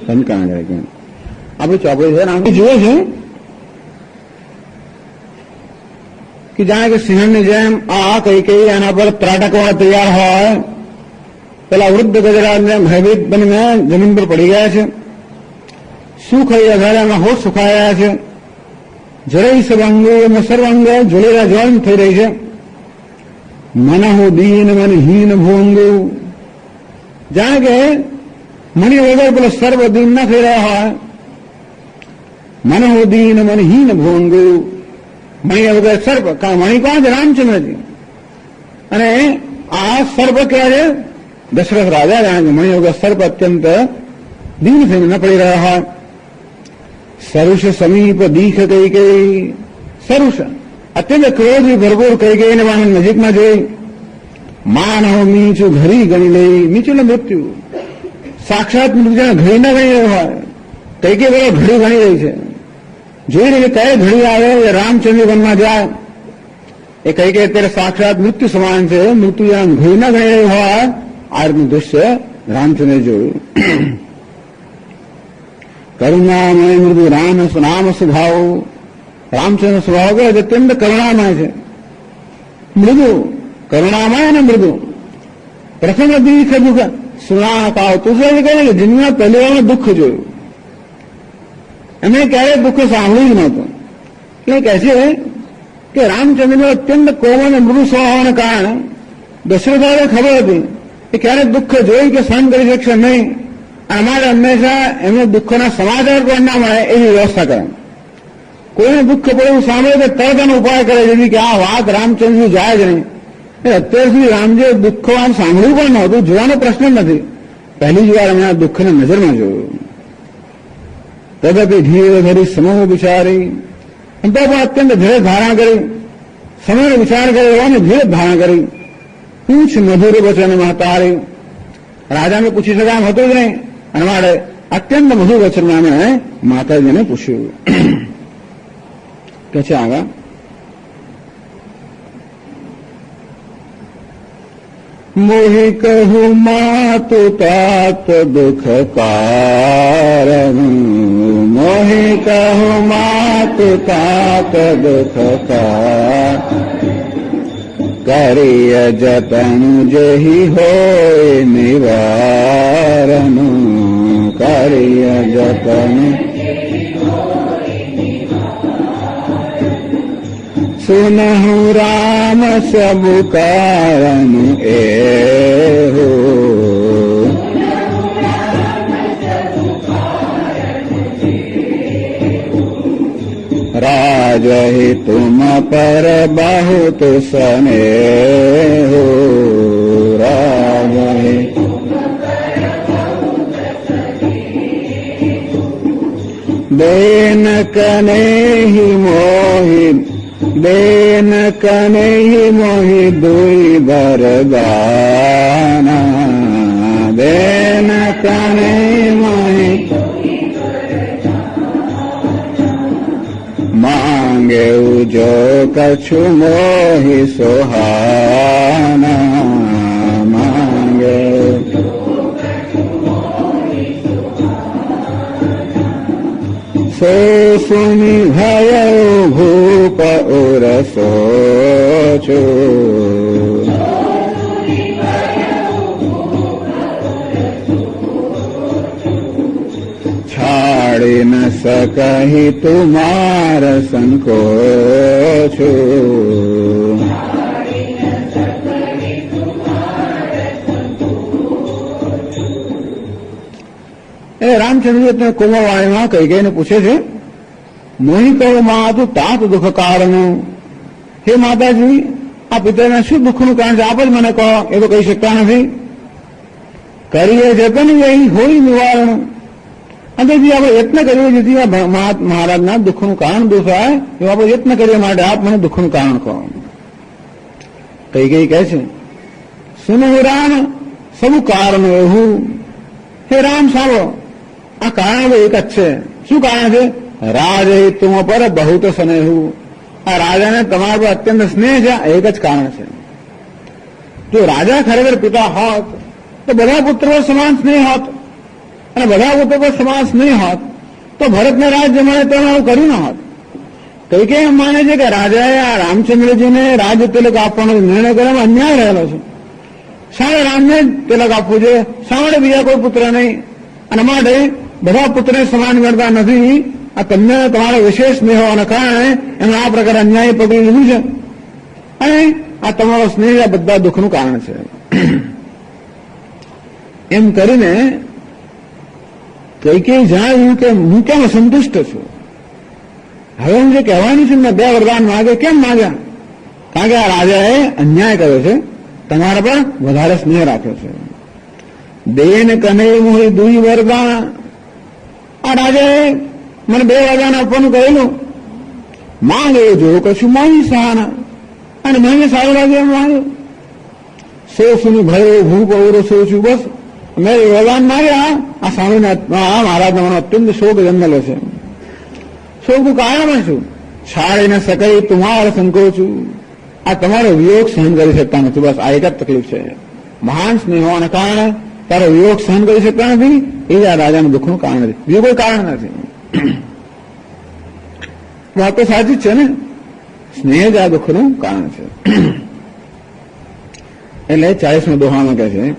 कहाँ गए क्या આપણે ચોપડી છે આપણે જુએ છે કે જાણે કે સિંહણની જેમ આ કૈકેયી એના પર ત્રાટકવા તૈયાર હોય, પેલા વૃદ્ધ ગજરાજને ભયભીત બનીને જમીન પર પડી ગયા છે. સુખ અધારામાં હોશ સુખાયા છે. જરાય સર્વાંગો એમાં સર્વાંગ જોડેલા જોઈન થઈ રહી છે. મનહુ દીન મનહીન ભુવંગો, જાણે કે મણી વગર પેલો સર્વ દીન ન થઈ રહ્યા હોય. મનહુ દીન મનહીન ભુવંગો, મણી વગર સર્પ, મણી કોણ છે? રામચંદ્રજી. અને આ સર્પ ક્યાં છે? દશરથ રાજા. જાણે કે મણી વગર સર્પ અત્યંત દીન થઈને ન પડી રહ્યા હોય. સરુષ સમીપ દીખ કૈકેયી, સરુષ અત્યંત ક્રોધથી ભરપૂર કૈકેયીને પણ નજીકમાં જોઈ. માનવ મીચું ઘરી ગણી લઈ, મીચું ને મૃત્યુ સાક્ષાત મૃત્યુ ઘડી ના ગણી રહ્યો હોય. કૈકેયી બરો ઘડી ગણી રહી છે. જોઈ રહી કઈ ઘડી આવે રામચંદ્ર વનમાં જાય. એ કૈકેયી અત્યારે સાક્ષાત મૃત્યુ સમાન છે. મૃત્યુ જ્યાં ઘડી ના ગણી રહ્યું હોય આ રીતનું દૃશ્ય રામચંદ્ર જોયું. કરુણામય મૃદુ રામ સ્વભાવ, રામચંદ્ર સ્વભાવ કે અત્યંત કરુણામય છે. મૃદુ કરુણામય અને મૃદુ. પ્રથમ દીખ દુઃખ સુનાકાવ, તુલસીદાસ કહે કે જિંદગીમાં પહેલી વાર દુઃખ જોયું. એમણે ક્યારેય દુઃખ સાંભળ્યું જ નહોતું. એટલે કહે છે કે રામચંદ્રનો અત્યંત કોમળ અને મૃદુ સ્વભાવને કારણે દશરથને ખબર હતી કે ક્યારેક દુઃખ જોઈ કે સહન કરી શકશે નહીં. અમારે હંમેશા એમને દુઃખના સમાચાર પણ ના મળે એવી વ્યવસ્થા કરે. કોઈને દુઃખ પડે એવું સાંભળે તો તરત એનો ઉપાય કરે જેથી કે આ વાત રામચંદ્ર જાય જ નહીં. અત્યાર સુધી રામજીએ દુઃખવાન સાંભળ્યું પણ નહોતું, જોવાનો પ્રશ્ન નથી. પહેલી જ વાર એમણે આ દુઃખને નજરમાં જોયું. તદપી ધીરે ધરી સમૂહ વિચારી, તો પણ અત્યંત ધીરે ધારણા કરી, સમયનો વિચાર કર્યો અને ધીરે ધારણા કરી. પૂછ મધુર વચન મહતારી, રાજાને પૂછી શકાય એમ હતું જ નહીં. અને મારે અત્યંત મધુર વચનમાં એમણે માતાજીને પૂછ્યું. કે છે આગળ, મોહી કહું માતુ તાત દુઃખ કારણ, મોહી કહું માતુ તાત દુઃખ કારણ, કરીય જતન જેહી હોય નિવારણ, કરીય જતન સુનહુ રામ સબુ કારણ એહો राजहि तुम पर बहुत स्नेहो राजहि देन कनेहि मोहि दुई वरदाना देन कनेहि मोहि मांगे जो कछु मोहि सुहाना मांगे सो सुनि भयो भूप उर सोचो छाड़ी न सकहि तुम्हार संकोचो રામચંદ્ર કોમળવાણીમાં કૈકેયીને પૂછે છે મોહી કહો માતું તાત દુઃખ કારણ હે માતાજી આ પિતાના શું દુઃખનું કારણ છે આપ જ મને કહો એ તો કહી શકતા નથી કરીએ જતન એહી હોય નિવારણ અંતેથી આપણે યત્ન કરીએ જેથી મહારાજના દુઃખનું કારણ દૂર થાય એવું આપણે યત્ન કરીએ માટે આપ મને દુઃખનું કારણ કહો કૈકેયી કહે છે સુનહુ રામ સબુ કારણ એવું હે રામ સાંભળો આ કારણ એક જ છે શું કારણ છે રાજ તુમ પર બહુત સ્નેહુ આ રાજાને તમારા પર અત્યંત સ્નેહ છે એક જ કારણ છે જો રાજા ખરેખર પિતા હોત તો બધા પુત્રો પર સમાન સ્નેહ હોત અને બધા પુત્રો પર સમાન સ્નેહ હોત તો ભરતને રાજ્ય મળે તો આવું કર્યું ન હોત કૈકેયી એમ માને છે કે રાજાએ આ રામચંદ્રજીને રાજ્ય તિલક આપવાનો નિર્ણય કરવામાં અન્યાય રહેલો છે શા માટે રામને તિલક આપવું જોઈએ શા માટે બીજા કોઈ પુત્ર નહીં અને માટે બધા પુત્રને સમાન ગણતા નથી આ તમને તમારો વિશેષ સ્નેહ હોવાના કારણે એમણે આ પ્રકારે અન્યાય પકડી લીધું છે અને આ તમારો સ્નેહ આ બધા દુઃખનું કારણ છે એમ કરીને કૈકેયી જણાવ્યું કે હું કેમ અસંતુષ્ટ છું હવે હું જે કહેવાનું છે મેં 2 વરદાન માગે કેમ માગ્યા કારણ કે આ રાજાએ અન્યાય કર્યો છે તમારા પર વધારે સ્નેહ રાખ્યો છે દેન કને મોહી દુઈ વરદાન આ રાજાએ મને 2 વરદાન આપવાનું કહેલું માંગે જો કશું મોહી સહાના અને મને સારું લાગે એમ માંગ્યું સોસુની ભયો ભૂપ ઓરો સોચું બસ મેં વરદાન માગ્યા આ સાંભળીને મહારાજને મને અત્યંત શોક જન્મેલો છે શોકનું કારણ શું છાડી ન શકાય તમારા સંકોચું આ તમારો વિયોગ સહન કરી શકતા નથી બસ આ એક જ તકલીફ છે મહાન સ્નેહ હોવાના કારણે તારો વિયોગ સહન કરી શકતા નથી એ જ આ રાજાનું દુઃખનું કારણ નથી બીજું કોઈ કારણ નથી વાત તો સાચી જ છે ને સ્નેહ જ આ દુઃખનું કારણ છે એટલે 40મા દોહામાં કહે છે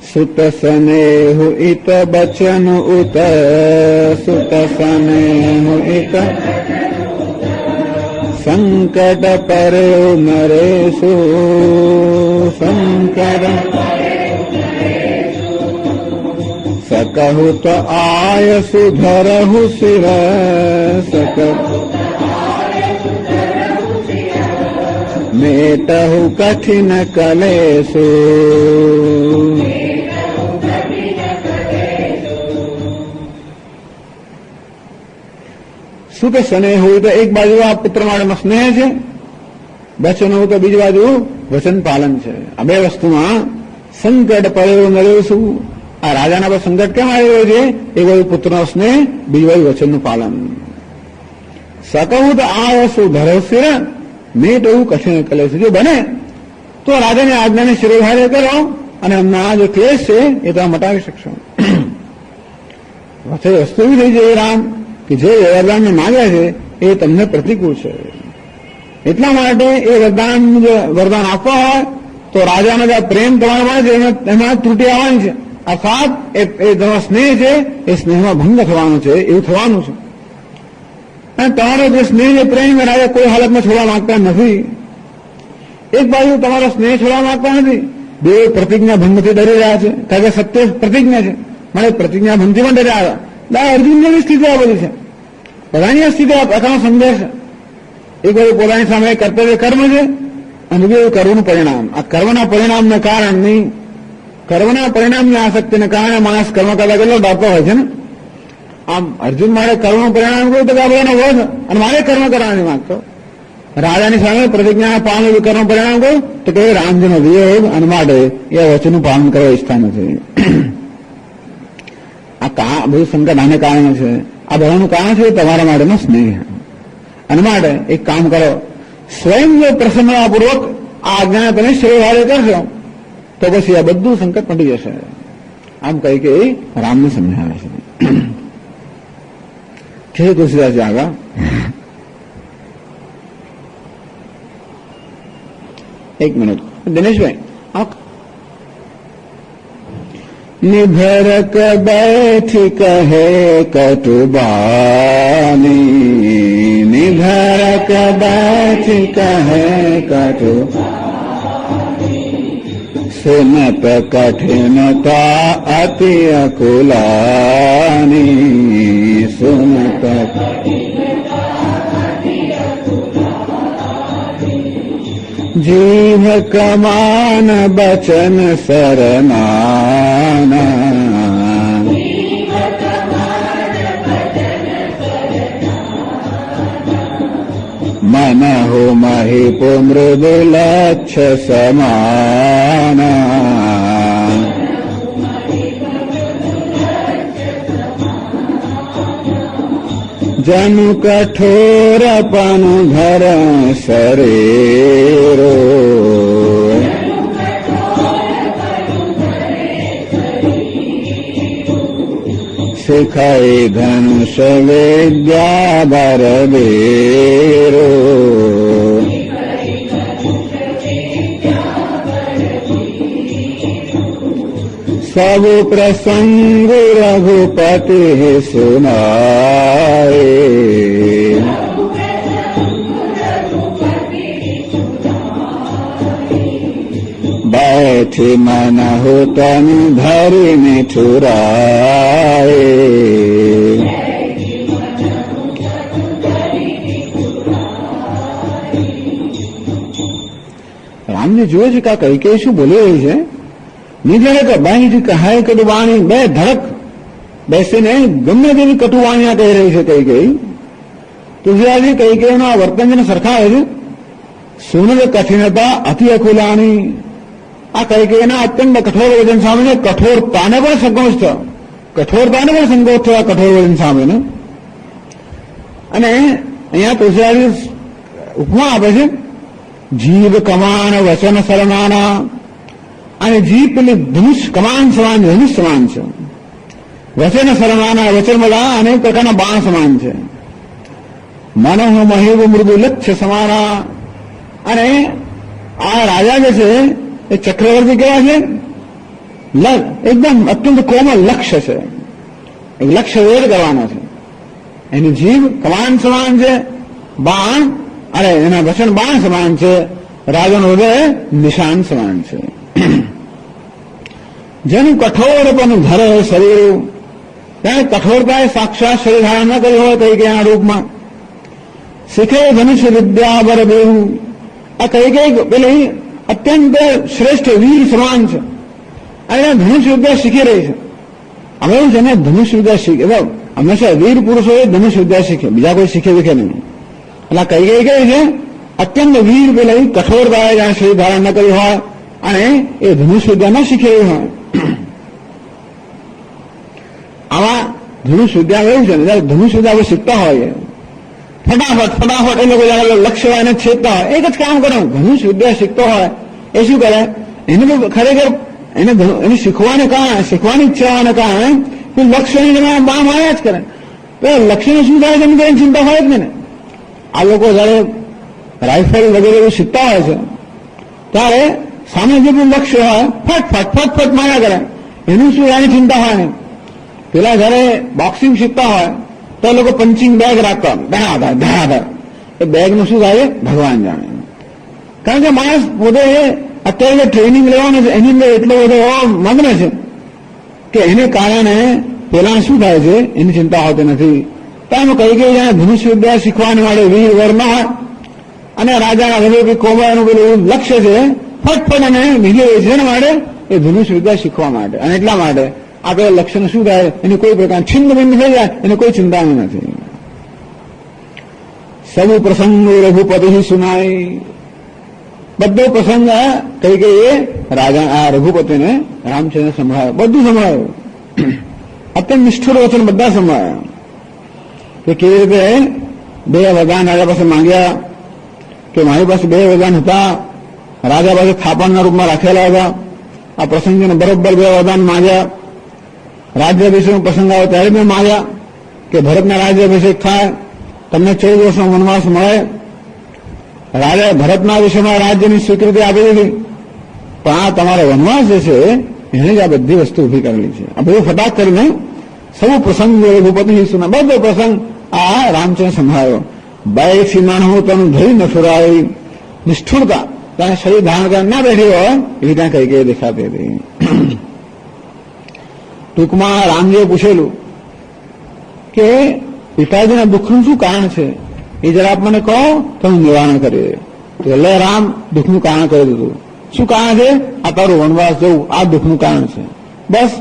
સુત સ્નેહુ ઇત બચન ઉત સુત સ્નેહુ ઇત સંકટ પર્યો નરેશુ સંકટ सकहु तो आयसु धरहु शिर सक मेटहु कठिन कलेशु સુખ સ્નેહ હોય તો એક બાજુ આ પુત્ર માટેનો સ્નેહ છે વચન હોય તો બીજી બાજુ વચન પાલન છે આ 2 વસ્તુમાં સંકટ પડ્યો નરેશું આ રાજાના પર સંકટ કેમ આવી રહ્યો છે એક બાજુ પુત્રનો સ્નેહ બીજી બાજુ વચનનું પાલન સકવું તો આ વસ્તુ ધરવશિર મેટ એવું કઠિન કલેશ જો બને તો રાજાની આજ્ઞાને શિરોધાર્ય કરો અને એમના આ જે ક્લેશ છે એ તમે મટાવી શકશો વસ્તુ એવી થઈ જાય રામ કે જે વરદાનને માગ્યા છે એ તમને પ્રતિકૂળ છે એટલા માટે એ વરદાન આપવા હોય તો રાજાનો જે પ્રેમ તમારામાં છે એમાં ત્રુટિ આવવાની છે, અર્થાત એ તમારો સ્નેહ છે એ સ્નેહમાં ભંગ થવાનો છે, એવું થવાનું છે. અને તમારો જે સ્નેહ જે પ્રેમ રાજા કોઈ હાલતમાં છોડવા માંગતા નથી. એક બાજુ તમારો સ્નેહ છોડવા માંગતા નથી, બે પ્રતિજ્ઞા ભંગથી ડરી રહ્યા છે, કારણ કે સત્ય પ્રતિજ્ઞા છે, મને પ્રતિજ્ઞા ભંગથી પણ ડર્યા હતા. અર્જુનની સ્થિતિ આ બધી છે, બધાની સ્થિતિ આ પ્રકારનો સંદેશ. એક બાજુ પોતાની સામે કર્તવ્ય કર્મ છે અને બીજું કર્મનું પરિણામ. આ કર્મના પરિણામને કારણે, કર્મના પરિણામની આસક્તિને કારણે માણસ કર્મ કરતા કેટલો ડરતો હોય છે ને. આમ અર્જુન મારે કર્મનું પરિણામ કહ્યું તો કે આ બધાનો વધ, અને મારે કર્મ કરવા નથી માંગતો. રાજાની સામે પ્રતિજ્ઞા પાલન કર્મ પરિણામ કહ્યું તો કે રામજીનો વિયોગ અને માટે એ વચનનું પાલન કરવા ઈચ્છતા નથી. આ બધું સંકટ આને કારણે છે. આ બધાનું કારણ છે તમારા માટેનો સ્નેહ. અને માટે એક કામ કરો, સ્વયં જો પ્રસન્નતાપૂર્વક આ આજ્ઞાને તમે શિરોધાર્ય કરશો તો પછી આ બધું સંકટ મટી જશે. આમ કહી કે રામને સમજાવે છે. તુલસીદાસજી આગળ एक मिनट दिनेश भाई आप निभरक बैठ कहे कटुबानी, निभरक बैठ कहे कटुबानी, सुनत कठिनता अति अकुलानी, सुनत जीव कमान बचन सरनाना, मन हो महिपु मृदु लक्ष्य समाना, जनु कठोरपनु धर शरीरो, सिखाई धनुष विद्या बरबेरो, सब प्रसंग रघुपति सुनाए, बैठी मन हो तन धरि निठुराए, રામને જોયે છે કે આ કઈ કઈ શું બોલી રહી છે. નિધડક બાહીથી કહાય કટુવાણી, બે ધડક બેસીને ગમે તેવી કટુવાણીયા કહી રહી છે કઈ કઈ. તુલસીદાસજી કઈ કઈનો આ વર્તનને સરખાવે છે. સુનદ કઠિનતા અતિ અકુલાણી, આ કઈ કઈના અત્યંત કઠોર વચન સામે કઠોરતાને પણ સંકોચ થયો, કઠોરતાને પણ સંકોચ થયો આ કઠોર વચન સામે. અને અહીંયા તુલસીદાસજી ઉપમા આપે છે, જીવ કમાન વચન સરનાના, અને જીભ પેલી ધનુષ કમાન સમાન છે, ધનુષ સમાન છે. વચન સરનાના, વચન બધા અનેક પ્રકારના બાણ સમાન છે. મનોહ મહેવ મૃદુ લક્ષ્ય સમાના, અને આ રાજા જે છે એ ચક્રવર્તી કેવા છે, એકદમ અત્યંત કોમળ લક્ષ્ય છે, એક લક્ષ્ય વેર કરવાનો છે. એની જીભ કમાન સમાન છે, બાણ અરે એના વચન બાણ સમાન છે, રાજાનું હૃદય નિશાન સમાન છે. જેનું કઠોર પણ ધરે શરીર, તેને કઠોરતાએ સાક્ષાત શરીર ધારણ ન કર્યું હોય કઈ કઈના રૂપમાં. શીખે ધનુષ્ય વિદ્યા બર બેહું, આ કઈ કઈ પેલી અત્યંત શ્રેષ્ઠ વીર સમાન છે, અને ધનુષ્ય વિદ્યા શીખી રહી છે. અમે એવું છે ને ધનુષ્ય વિદ્યા શીખે, હંમેશા વીર પુરુષોએ ધનુષ્ય વિદ્યા શીખે, બીજા કોઈ શીખે વિખે નહીં. એટલે કઈ કઈ કઈ છે અત્યંત વીર પેલી કઠોરતાએ જ્યાં શરીર ધારણ ન કર્યું હોય અને એ ધનુષ્ય વિદ્યા ન શીખી રહ્યું હોય. આમાં ધનુષ્ય વિદ્યા એવું છે ને, જયારે ધનુષ્ય વિદ્યા આપણે શીખતા હોય ફટાફટ એ લોકો જયારે લક્ષ્ય એને છેદતા હોય, એક જ કામ કરો, ધનુષ્ય વિદ્યા શીખતો હોય એ શું કરે, એને તો ખરેખર એને શીખવાને કારણે, શીખવાની ઈચ્છા હોવાને કારણે લક્ષ્યની તમે બામ આવ્યા જ કરે. તો લક્ષ્યને શું થાય છે એની ચિંતા હોય જ ને. આ લોકો જયારે રાઇફલ વગેરે એવું શીખતા હોય છે ત્યારે સામે જે પણ લક્ષ્ય હોય ફટ માર્યા કરે, એનું શું એની ચિંતા હોય નહીં. પેલા જયારે બોક્સિંગ શીખતા હોય તો લોકો પંચિંગ બેગ રાખતા, ધડાધડ. એ બેગનું શું થાય ભગવાન જાણે. કારણ કે માણસ પોતે અત્યારે જે ટ્રેનિંગ લેવાનું છે એની અંદર એટલો બધો મગ્ન છે કે એને કારણે પેલા શું થાય છે એની ચિંતા હોતી નથી. તો એમ કહી કે ધનુષ વિદ્યા શીખવાને માટે વીર વર ન હોય અને રાજાના બધું કોમળનું પેલું લક્ષ્ય છે ફટફટ અને નીકળે છે એના માટે એ ધનુષ વિદ્યા શીખવા માટે. અને એટલા માટે આપણે લક્ષ્યનું શું થાય એની કોઈ પ્રકાર છિન્ન ભિન્ન થઈ જાય એને કોઈ ચિંતા નથી. સૌ પ્રસંગ રઘુપતિ સુનાય, બધો પ્રસંગ કઈ કે એ રાજા આ રઘુપતિને રામચંદ્ર સંભળાયો, બધું સંભળાયું. અત્યંત નિષ્ઠુર વચન બધા સંભળાયા કે કેવી રીતે 2 વરદાન રાજા પાસે માંગ્યા કે મારી પાસે 2 વરદાન હતા, રાજા પાસે થાપણના રૂપમાં રાખેલા હતા. આ પ્રસંગને બરોબર 2 વરદાન માંગ્યા. રાજ્યાભિષેકનો પ્રસંગ આવ્યો ત્યારે મેં માંગ્યા કે ભરતના રાજ્યાભિષેક થાય, તમને 14 વર્ષનો વનવાસ મળે. રાજાએ ભરતના વિષયમાં રાજ્યની સ્વીકૃતિ આપી દીધી, પણ આ તમારો વનવાસ જે છે એને જ આ બધી વસ્તુ ઉભી કરેલી છે. આ બધું ફટાક કરીને સૌ પ્રસંગ રઘુપતિ સુના બધો પ્રસંગ આ રામચંદ્ર સંભાળ્યો. બાય સીમાણ હું તનું ધરી ન ફુરાય, નિષ્ઠુરતા ત્યાં શરીર ધારણ કરવા ના બેઠી હોય એવી ત્યાં કઈ કઈ દેખાતી હતી. ટૂંકમાં રામજીએ પૂછેલું કે પિતાજીના દુઃખનું શું કારણ છે એ જરા આપ મને કહો તો હું નિવારણ કરીએ. એટલે રામ દુઃખનું કારણ કરી દીધું. શું કારણ છે? આ તારું વનવાસ જવું આ દુઃખનું કારણ છે. બસ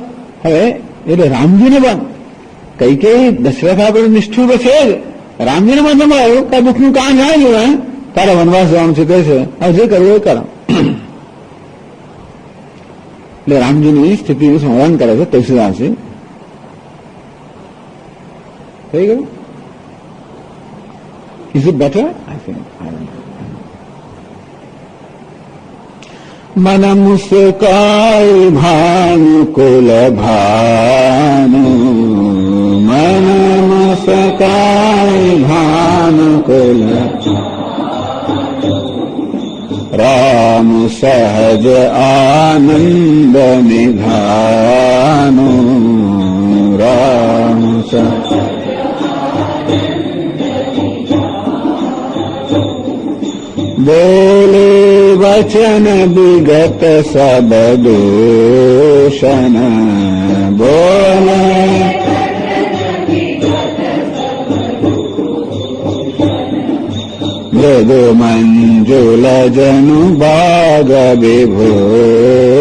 હવે એટલે રામજીને પણ કઈ કઈ દશરથ આપણે નિષ્ઠુર છે જ, રામજીને પણ સંભળાયું કે દુઃખનું કારણ જાણી ગયું, તારે વનવાસ જવાનું છે તે છે, હવે જે કરવું એ કરો. એટલે રામજીની સ્થિતિનું સમાધાન કરે છે તુલસીદાસજી. થઈ ગયું? Is it better? I think. મન મુસ્કાય ભાનુકુલ ભાનુ, મન મુસ્કાય ભાનુકુલ, રામ સહજ આનંદ નિધાનો, રામ સહજ બોલે વચન વિગત સબ દૂષણ, બોલે મૃદુ મંજુલ જનુ બાગ વિભૂષણ,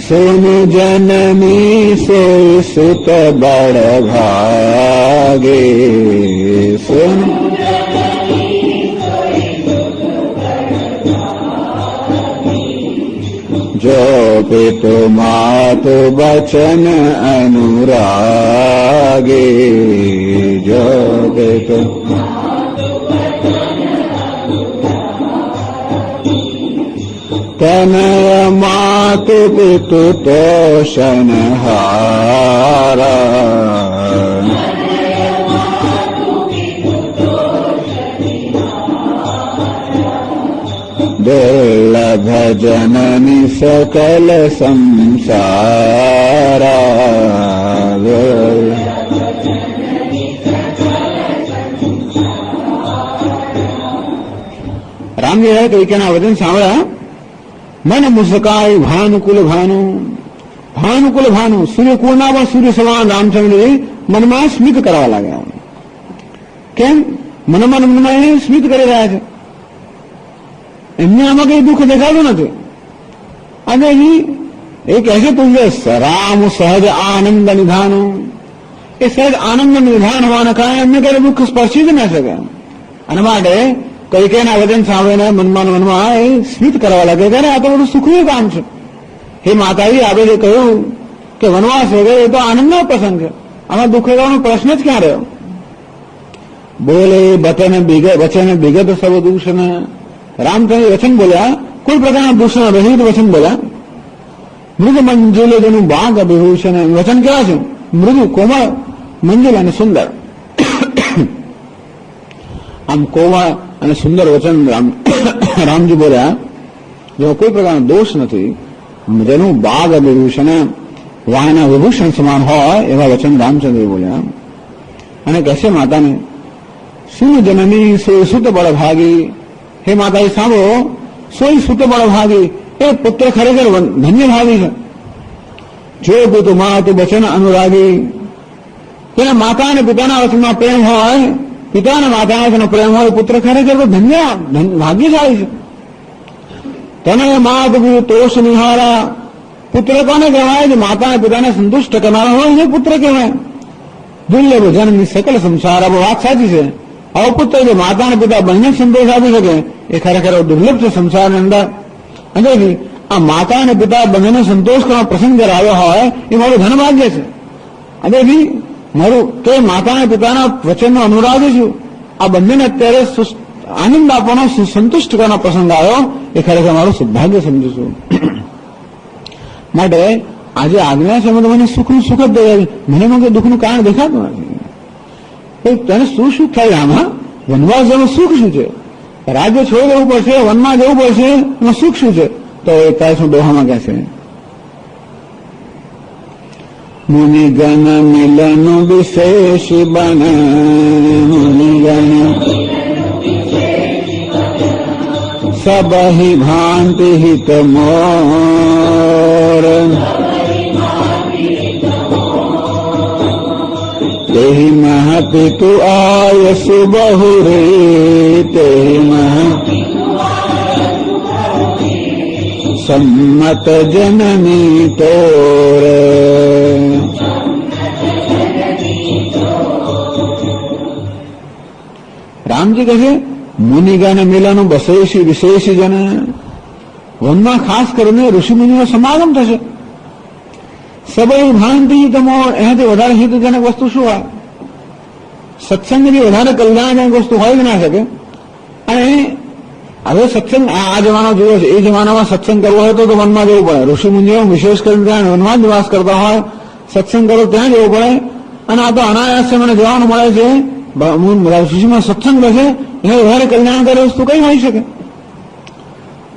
સુન જનની સોય સુત બળ ભાગે, સુન જો પિતુ માતુ બચન અનુરાગે, જો પિતુ તનય માતુ પિતુ તોષણ હારા, દુર્લભ જનની સકલ સંસારા, રામજી કઈકેના વચન સાંભળ્યા. મન મુસ્કાય ભાનુકુલ ભાનુ, ભાનુકુલ ભાનુ સૂર્યકુળના પણ સૂર્ય સમાન રામચંદ્ર મનમાં સ્મિત કરવા લાગ્યા. કેમ? મનમાં એ સ્મિત કરી રહ્યા છે, એમને આમાં કઈ દુઃખ દેખાતું નથી. અને એ કહે છે તું રામ સહજ આનંદ નિધાનો, એ સહજ આનંદ નિધાન હોવાના કારણે એમને કઈ દુઃખ સ્પર્શી જ ન શકે. અને માટે કઈકેયના વચન સાંભળીને મનમાં એ સ્મિત કરવા લાગે કે આ તો બધું સુખનું કામ છે. હે માતાજી આપણે જે કહ્યું કે વનવાસ વગેરે એ તો આનંદનો પ્રસંગ છે, આમાં દુઃખ લેવાનો પ્રશ્ન જ ક્યાં રહ્યો. બોલે વચન વિગત સબ દૂષણ, રામચંદ્ર વચન બોલ્યા કોઈ પ્રકારના દૂષણ રહિત વચન બોલ્યા. મૃદ મંજુલ જેનું બાગ વિભૂષણ, વચન કેવા છે? મૃદુ કોમળ મંજુલ અને સુંદર. આમ કોમળ અને સુંદર વચન રામજી બોલ્યા, જેમાં કોઈ પ્રકારનો દોષ નથી, જેનું બાગ વિભૂષણ વાયના વિભૂષણ સમાન હોય એવા વચન રામચંદ્ર બોલ્યા. અને કહેશે માતાને, શું જનની સોય સુત બળ ભાગી, હે માતા સાંભળો, સોય સુત બળ ભાગી, એ પુત્ર ખરેખર ધન્ય ભાગી છે. જો પુત્ર માત વચન અનુરાગી, તેના માતા અને પિતાના વચનમાં પ્રેમ હોય, પિતા અને માતાના વચનનો પ્રેમ હોય, પુત્ર ખરેખર તો ધન્ય ભાગ્યશાળી છે. તને માત તોષ નિહારા, પુત્ર કોને કહેવાય? જે માતા અને પિતાને સંતુષ્ટ કરનારા હોય એ પુત્ર કહેવાય. દુર્લભ જન્મની સકલ સંસાર, આ વાત સાચી છે. આવો પુત્ર જે માતા અને પિતા બંને સંતોષ આપી શકે એ ખરેખર દુર્લભ છે સંસારની અંદર. અને આ માતા અને પિતા બંનેને સંતોષ કરવાનો પ્રસંગ જ્યારે આવ્યો હોય એ મારું ધનભાગ્ય છે. અને મારું કે માતા અને પિતાના વચનનો અનુરાગી છું. આ બંનેને અત્યારે આનંદ આપવાનો, સંતુષ્ટ કરવાનો પ્રસંગ આવ્યો એ ખરેખર મારું સૌભાગ્ય સમજુ છું. માટે આજે આજ્ઞા છે એમાં મને સુખનું સુખ જ દેખાય, મને કોઈ દુઃખનું કારણ દેખાતું નથી. તને શું સુખ થાય આમાં? વનવાસ જવાનું સુખ શું છે? રાજ્ય છોડી દેવું પડશે, વનમાં જવું પડશે, એમાં સુખ શું છે? તો એ તારે શું દોહામાં કહે છે, મુનિગણ મિલન વિશેષ બન, મુનિગણ સબહિ ભાંતિ હિત મોર, તેહિ મહ પિતુ આયસુ બહુ રે, તેહિ મહ સંમત જનની તોર. રામજી કહે છે, મુનિગણ મિલન બસેશી વિશેષી જન, વનમાં ખાસ કરીને ઋષિમુનિનો સમાગમ થશે. સબઈ ભાંતિ તમો, એનાથી વધારે હિતજનક વસ્તુ શું હોય? સત્સંગથી વધારે કલ્યાણજનક વસ્તુ હોય જ ના શકે. અને હવે સત્સંગ આ જમાનો જોયો છે, એ જમાનામાં સત્સંગ કરવો હોય તો વનમાં જવું પડે. ઋષિમુનિઓ વિશેષ કરીને ત્યાં વનમાં જ નિવાસ કરતા હોય, સત્સંગ કરો ત્યાં જવું પડે. અને આ તો અનાયાસ મને જવાનું મળે છે, ઋષિમાં સત્સંગ થશે, એને વધારે કલ્યાણકારી વસ્તુ કઈ હોઈ શકે?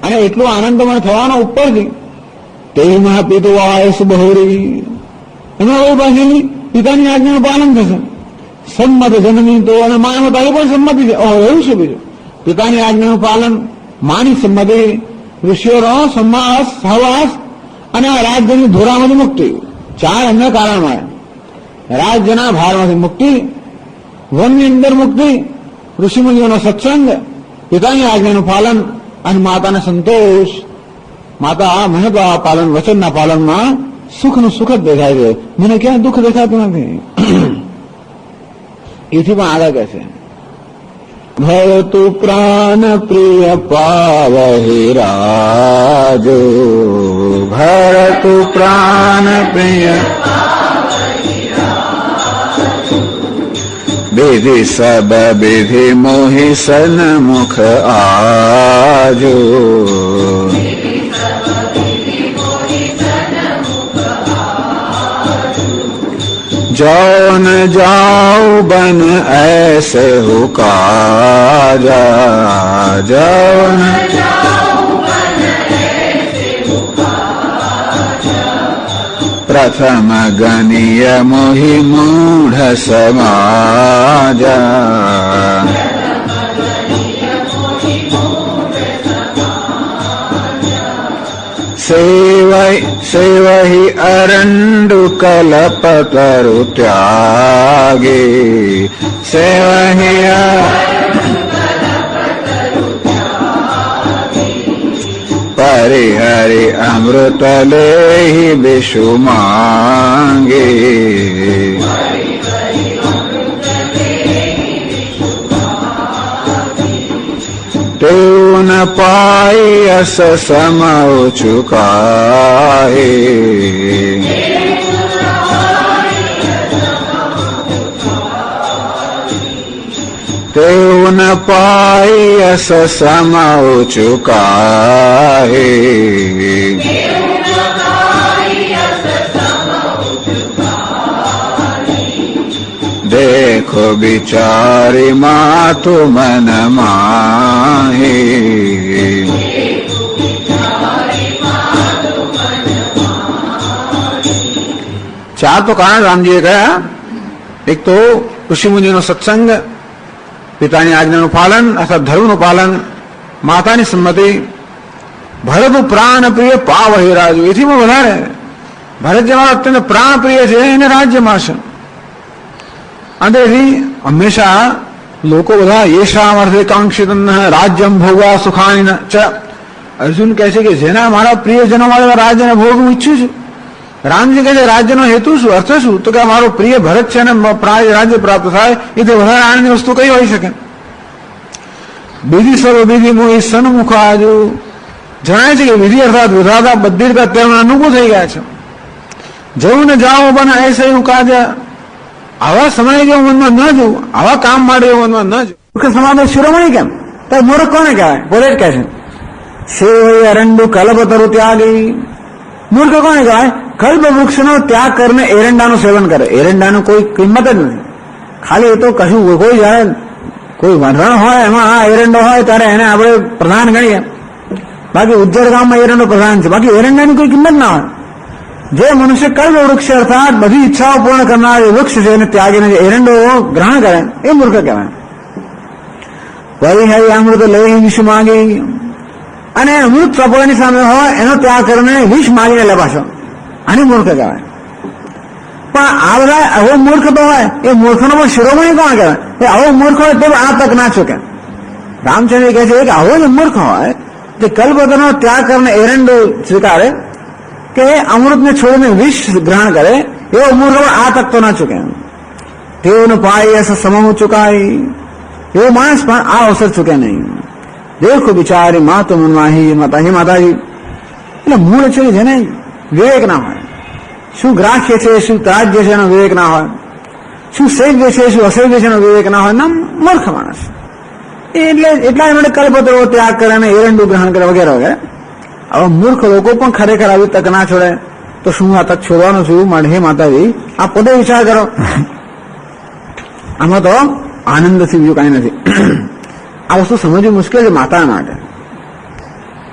અને એટલો આનંદ મને થવાનો ઉપરથી તે મહાપિતો આયસ બહોરી, એમાં કોઈ પાસેની પિતાની આજ્ઞાનું પાલન થશે. સંમત જનની તો, અને માયામાં તારી પણ સંમતિ છે. એવું છે બીજું, પિતાની આજ્ઞાનું પાલન, માની સંમતિ, ઋષિઓનો સમાસ સહવાસ, અને આ રાજ્યની ધોરામાંથી મુક્તિ, ચાર અન્ય કારણમાં. રાજ્યના ભારમાંથી મુક્તિ, વનની અંદર મુક્તિ, ઋષિમુનિઓનો સત્સંગ, પિતાની આજ્ઞાનું પાલન અને માતાને સંતોષ. માતા મને તો આ પાલન, વચનના પાલનમાં સુખનું સુખ જ દેખાય છે, મને ક્યાં દુઃખ દેખાતું નથી. એથી પણ આગળ કહે છે, ભવતુ પ્રાણ પ્રિય પાવહી રાજો, ભરતુ પ્રાણ પ્રિય વિધિ સબ વિધિ મોહી સન્મુખ આજો, जाओ न जाओ बन ऐसे हो काजा, जाओ न प्रथम गणीय मोहि मूढ़ समाजा, सेवहि अरंडु कलपतरु त्यागे, सेवहि परिहरि अमृत लेहि विषु मांगे, तेन पाई अस समौ चुकाए, तेन पाई अस समौ चुकाए, देखो विचारि मातु मन माहे। चार तो कारण राम जी कहा, एक तो ऋषि मुनिનો સત્સંગ, પિતાની આજ્ઞાનું પાલન અથવા ધર્મનું પાલન, માતાની સંમતિ, ભરત પ્રાણ પ્રિય પાવ હે રાજુ, એથી પણ વધારે ભરત જે મારો અત્યંત પ્રાણ પ્રિય છે એને રાજ્ય મળશે. અને એથી હંમેશા લોકો બધા યેષામ અર્થે કાંક્ષિત રાજ્યમ ભોગવા સુખાની ચ. અર્જુન કહે છે કે જેના મારા પ્રિયજનો મારા રાજ્યને ભોગવું ઈચ્છું છું. રામજી કહે છે રાજ્યનો હેતુ શું, અર્થ શું? તો કે મારો પ્રિય ભરત છે અને રાજ્ય પ્રાપ્ત થાય એથી વધારે આનંદની વસ્તુ કઈ હોઈ શકે? વિધિ સર્વ વિધિ મોહી સન્મુખ આજુ. જણાય છે કે વિધિ અર્થાત વિધાતા બધી રીતે અત્યારે અનુકૂળ થઈ ગયા છે. જવું ને જાઓ બને એસે એવું કાજ. આવા સમય જેવું મનમાં ન જવું, આવા કામ માટે એવું મનમાં ન જવું. સમાજ શિરોમણી કેમ? તો મૂર્ખ કોને કહેવાય? પોલેટ કહે છે શિવ અરંડુ કલ્પતરુ ત્યાગી. મૂર્ખ કોને કહેવાય? કલ્પ વૃક્ષનો ત્યાગ કરીને એરંડાનું સેવન કરે. એરંડાનું કોઈ કિંમત જ નથી. ખાલી એ તો કશું કોઈ જયારે કોઈ રણ હોય એમાં આ એરંડો હોય ત્યારે એને આપણે પ્રધાન ગણીએ. બાકી ઉજ્જડ ગામમાં એરંડો પ્રધાન છે, બાકી એરંડાની કોઈ કિંમત ના હોય. જે મનુષ્ય કલ્પ વૃક્ષ અર્થાત બધી ઈચ્છાઓ પૂર્ણ કરનાર એ વૃક્ષ છે એને ત્યાગીને જે એરંડો ગ્રહણ કરે એ મૂર્ખ કહેવાય. પરિહરી અમૃત લઈ વિષ માગી. અને અમૃત સપોની સામે હોય એનો ત્યાગ કરીને વિષ માગીને લપાશો, આને મૂર્ખ કહેવાય. પણ આ બધા આવો મૂર્ખ તો હોય એ મૂર્ખનો પણ શિરોમણી કોણ કહેવાય? એ આવો મૂર્ખ હોય તો આ તક ના ચૂકે. રામચંદ્ર કહે છે કે આવો જ મૂર્ખ હોય જે કલ્પતરનો ત્યાગ કરીને એરંડો સ્વીકારે કે અમૃતને છોડીને વિષ ગ્રહણ કરે, એવો મૂર્ખ આ તક તો ના ચૂકે. તેઓનું પાય સમૂહ ચુકાય. એવો માણસ પણ આ અવસર ચૂકે નહીં. દેખો બિચારી મા તો મનમાં માતાજી. એટલે મૂળ છે જેને વિવેક ના હોય, શું ગ્રાહ્ય છે શું ત્રાજ્ય છે એનો વિવેક ના હોય, શું સેવ્ય છે શું અસેવ્ય છે એનો વિવેક ના હોય, ના મૂર્ખ માણસ. એટલે એટલા માટે કલ્પતરો ત્યાગ કરે અને એરંડું ગ્રહણ કરે વગેરે વગેરે. આવા મૂર્ખ લોકો પણ ખરેખર આવી તક ના છોડે તો શું આ તક છોડવાનું છું? માટે હે માતાજી આ પોતે વિચાર કરો. આમાં તો આનંદથી બીજું કાંઈ નથી. આ વસ્તુ સમજવી મુશ્કેલ છે માતા માટે.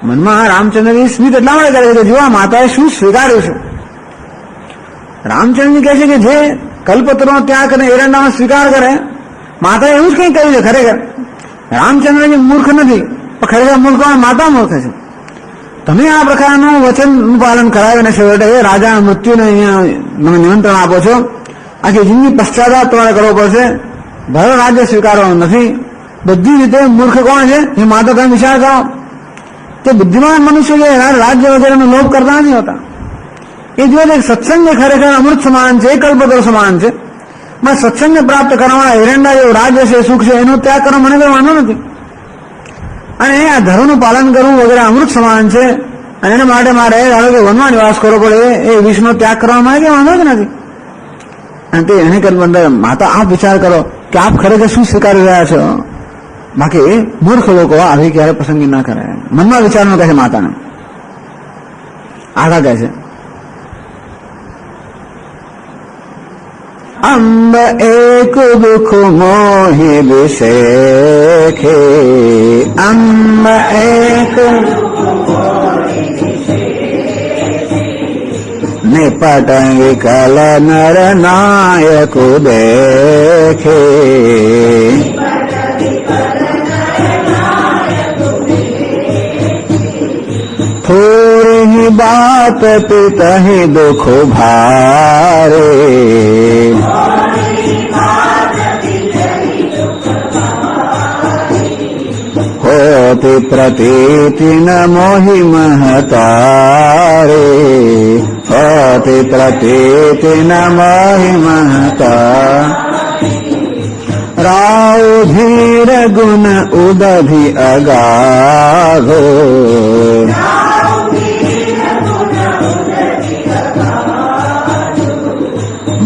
મનમાં રામચંદ્રની સ્મિત એટલા માટે કરે છે કે જો આ માતાએ શું સ્વીકાર્યું છે. રામચંદ્રજી કહે છે કે જે કલ્પતરુનો ત્યાગ કરીને એરંડાનો સ્વીકાર કરે, માતાએ એવું જ કંઈ કહ્યું છે. ખરેખર રામચંદ્રજી મૂર્ખ નથી, પણ ખરેખર મૂર્ખ માતા મૂર્ખ છે. તમે આ પ્રકારનું વચનનું પાલન કરાવીને છેવટે રાજાના મૃત્યુને અહીંયા નિમંત્રણ આપો છો. આખી જિંદગી પશ્ચાતાપ તમારે કરવો પડશે. ભલે રાજ્ય સ્વીકારવાનું નથી. બધી રીતે મૂર્ખ કોણ છે એ માતા તમે વિચાર કરો. તે બુદ્ધિમાન મનુષ્ય જે રાજ્ય વગેરેનો લોભ કરતા નથી હોતા. એ જોઈએ સત્સંગ ખરેખર અમૃત સમાન છે, કલ્પતરુ સમાન છે. પણ સત્સંગને પ્રાપ્ત કરવાના એરંડા જેવું રાજ્ય છે, સુખ છે, એનો ત્યાગ કરવા મને કોઈ વાંધો નથી. અને આ ધર્મનું પાલન કરવું વગેરે અમૃત સમાન છે. અને એના માટે મારે ધારો કે વનમાં નિવાસ કરવો પડે એ વિષનો ત્યાગ કરવામાં કે વાંધો જ નથી. અને તે એને કરી માતા આપ વિચાર કરો કે આપ ખરેખર શું સ્વીકારી રહ્યા છો. બાકી મૂર્ખ લોકો આવી ક્યારે પસંદગી ના કરે. મનમાં વિચારનું કહે છે માતાને. આગળ કહે છે અંબ એક દુઃખ મોહી વિશેખે. અંબ એક નિપટ વિકલ નર નાયક દેખે. થોડી બાત પિતહિ દુઃખ ભારે. હોતી પ્રતીતિ ન મોહી મહતારે. હોતી પ્રતીતિ ન મોહી મહતા. રાવ ધીર ગુણ ઉદધિ અગાધો.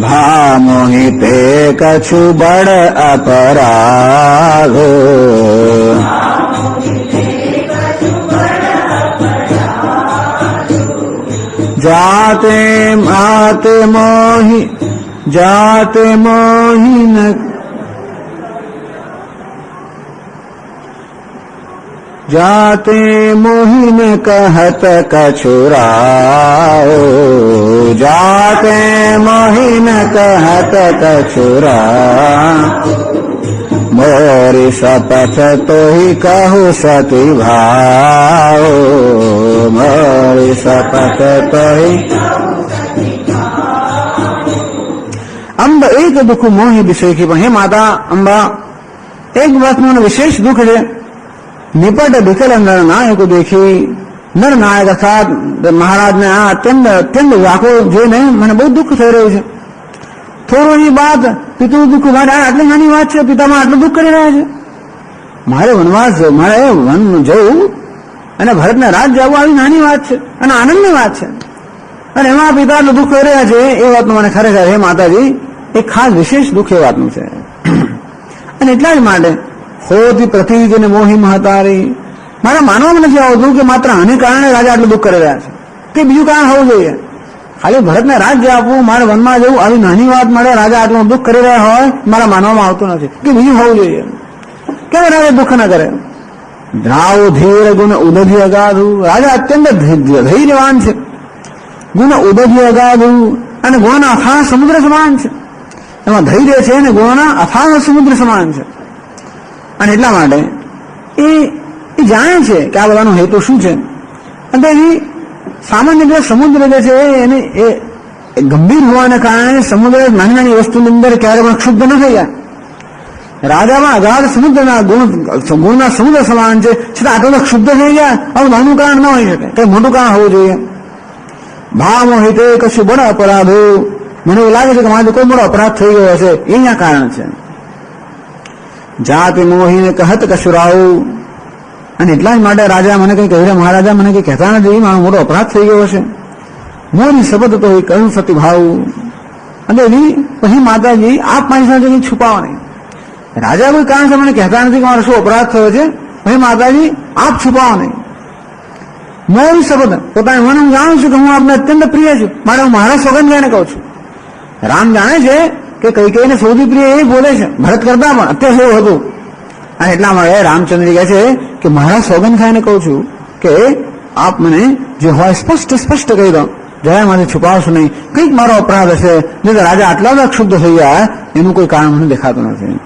ભા મોહિતે કछु બળ અપરાધો. જાતે માતે મોહી જાતે મોહી ન जाते मोहिन कहत कछुराओ, जाते मोहिन कहत कछुरा, मोरी शपथ तो ही कहू सती भाओ, मोरी शपथ तो ही। અંબ એક દુઃખ મોહી વિષય પણ હે માતા અંબા, એક વાતનું વિશેષ દુઃખ છે. નિપટ વિકલ નર નાયક દેખી, નર નાયક અર્થાત મહારાજને આ અત્યંત વ્યાકુળ જોઈને મને બહુ દુઃખ થઈ રહ્યું છે. થોડું બાદ પિતૃ દુઃખ માટે આટલી નાની વાત છે, પિતામાં આટલું દુઃખ કરી રહ્યા છે. મારે વનવાસ મારે વન જવું અને ભરતને રાજ જવું આવી નાની વાત છે અને આનંદની વાત છે, અને એમાં પિતા આટલું દુઃખ કરી રહ્યા છે. એ વાતનું મને ખરેખર હે માતાજી એક ખાસ વિશેષ દુઃખ એ વાતનું છે. અને એટલા જ માટે હોતી પ્રતિજને મોહી મહતારી, મારે માનવામાં નથી આવતું કે માત્ર આને કારણે રાજા આટલું દુઃખ કરી રહ્યા છે કે બીજું કારણ હોવું જોઈએ. ખાલી ભરતને રાજ્ય આપવું, મારે વનમાં જવું આવી નાની વાત માટે રાજા આટલું દુઃખ કરી રહ્યા હોય મારા માનવામાં આવતું નથી કે બીજું હોવું જોઈએ. કેમ રાજા દુઃખ ન કરે? દ્રાવ ધીર ગુણ ઉદધી અગાધુ, રાજા અત્યંત ધૈર્યવાન છે. ગુણ ઉદધી અગાધુ, અને ગુણના અથાહ સમુદ્ર સમાન છે. એમાં ધૈર્ય છે અને ગુણના અથાહ સમુદ્ર સમાન છે. અને એટલા માટે એ જાણે છે કે આ બધાનો હેતુ શું છે. અને તેથી સામાન્ય રીતે સમુદ્ર જે છે એને એ ગંભીર હોવાને કારણે સમુદ્ર નાની નાની વસ્તુની અંદર ક્યારે પણ ક્ષુબ્ધ ન થઈ જાય. રાજામાં અગાધ સમુદ્રના ગુણના સમુદ્ર સમાન છે, છતાં આટલો ક્ષુબ્ધ થઈ ગયા આવું નાનું કારણ ન હોઈ શકે, કઈ મોટું કારણ હોવું જોઈએ. ભાવ મોહિતે કશું બળ અપરાધો, મને એવું લાગે છે કે મારે કોઈ મોટો અપરાધ થઈ ગયો હશે, એ અહીંયા કારણ છે. જાતિ મોહીને કહત કશુરાવું, અને એટલા જ માટે રાજા મને કઈ કહી રહ્યા, મહારાજા મને કઈ કહેતા નથી મારો મોટો અપરાધ થઈ ગયો હશે. મોરી શબ્દ તો એ કહ્યું સતીભાવ, અને એની પછી માતાજી આપ મારી સાથે કઈ છુપાવો નહીં. રાજા કોઈ કારણ છે મને કહેતા નથી કે મારો શું અપરાધ થયો છે, પછી માતાજી આપ છુપાવો નહીં. મોરી શબ્દ પોતાને મને હું જાણું છું કે હું આપને અત્યંત પ્રિય છું, મારે હું મારા સોગંદ ગાઈને કહું છું. રામ જાણે છે કે કઈ કઈને સૌથી પ્રિય એ બોલે છે, ભરત કરતા પણ અત્યારે એવું હતું. અને એટલા માટે રામચંદ્ર કહે છે કે મારા સોગંદ ખાઈને કહું છું કે આપ મને જે હોય સ્પષ્ટ કહી દો, જરા મારે છુપાવશો નહીં. કંઈક મારો અપરાધ હશે, નહીં તો રાજા આટલા બધા ક્ષુબ્ધ થઈ ગયા એનું કોઈ કારણ મને દેખાતું નથી.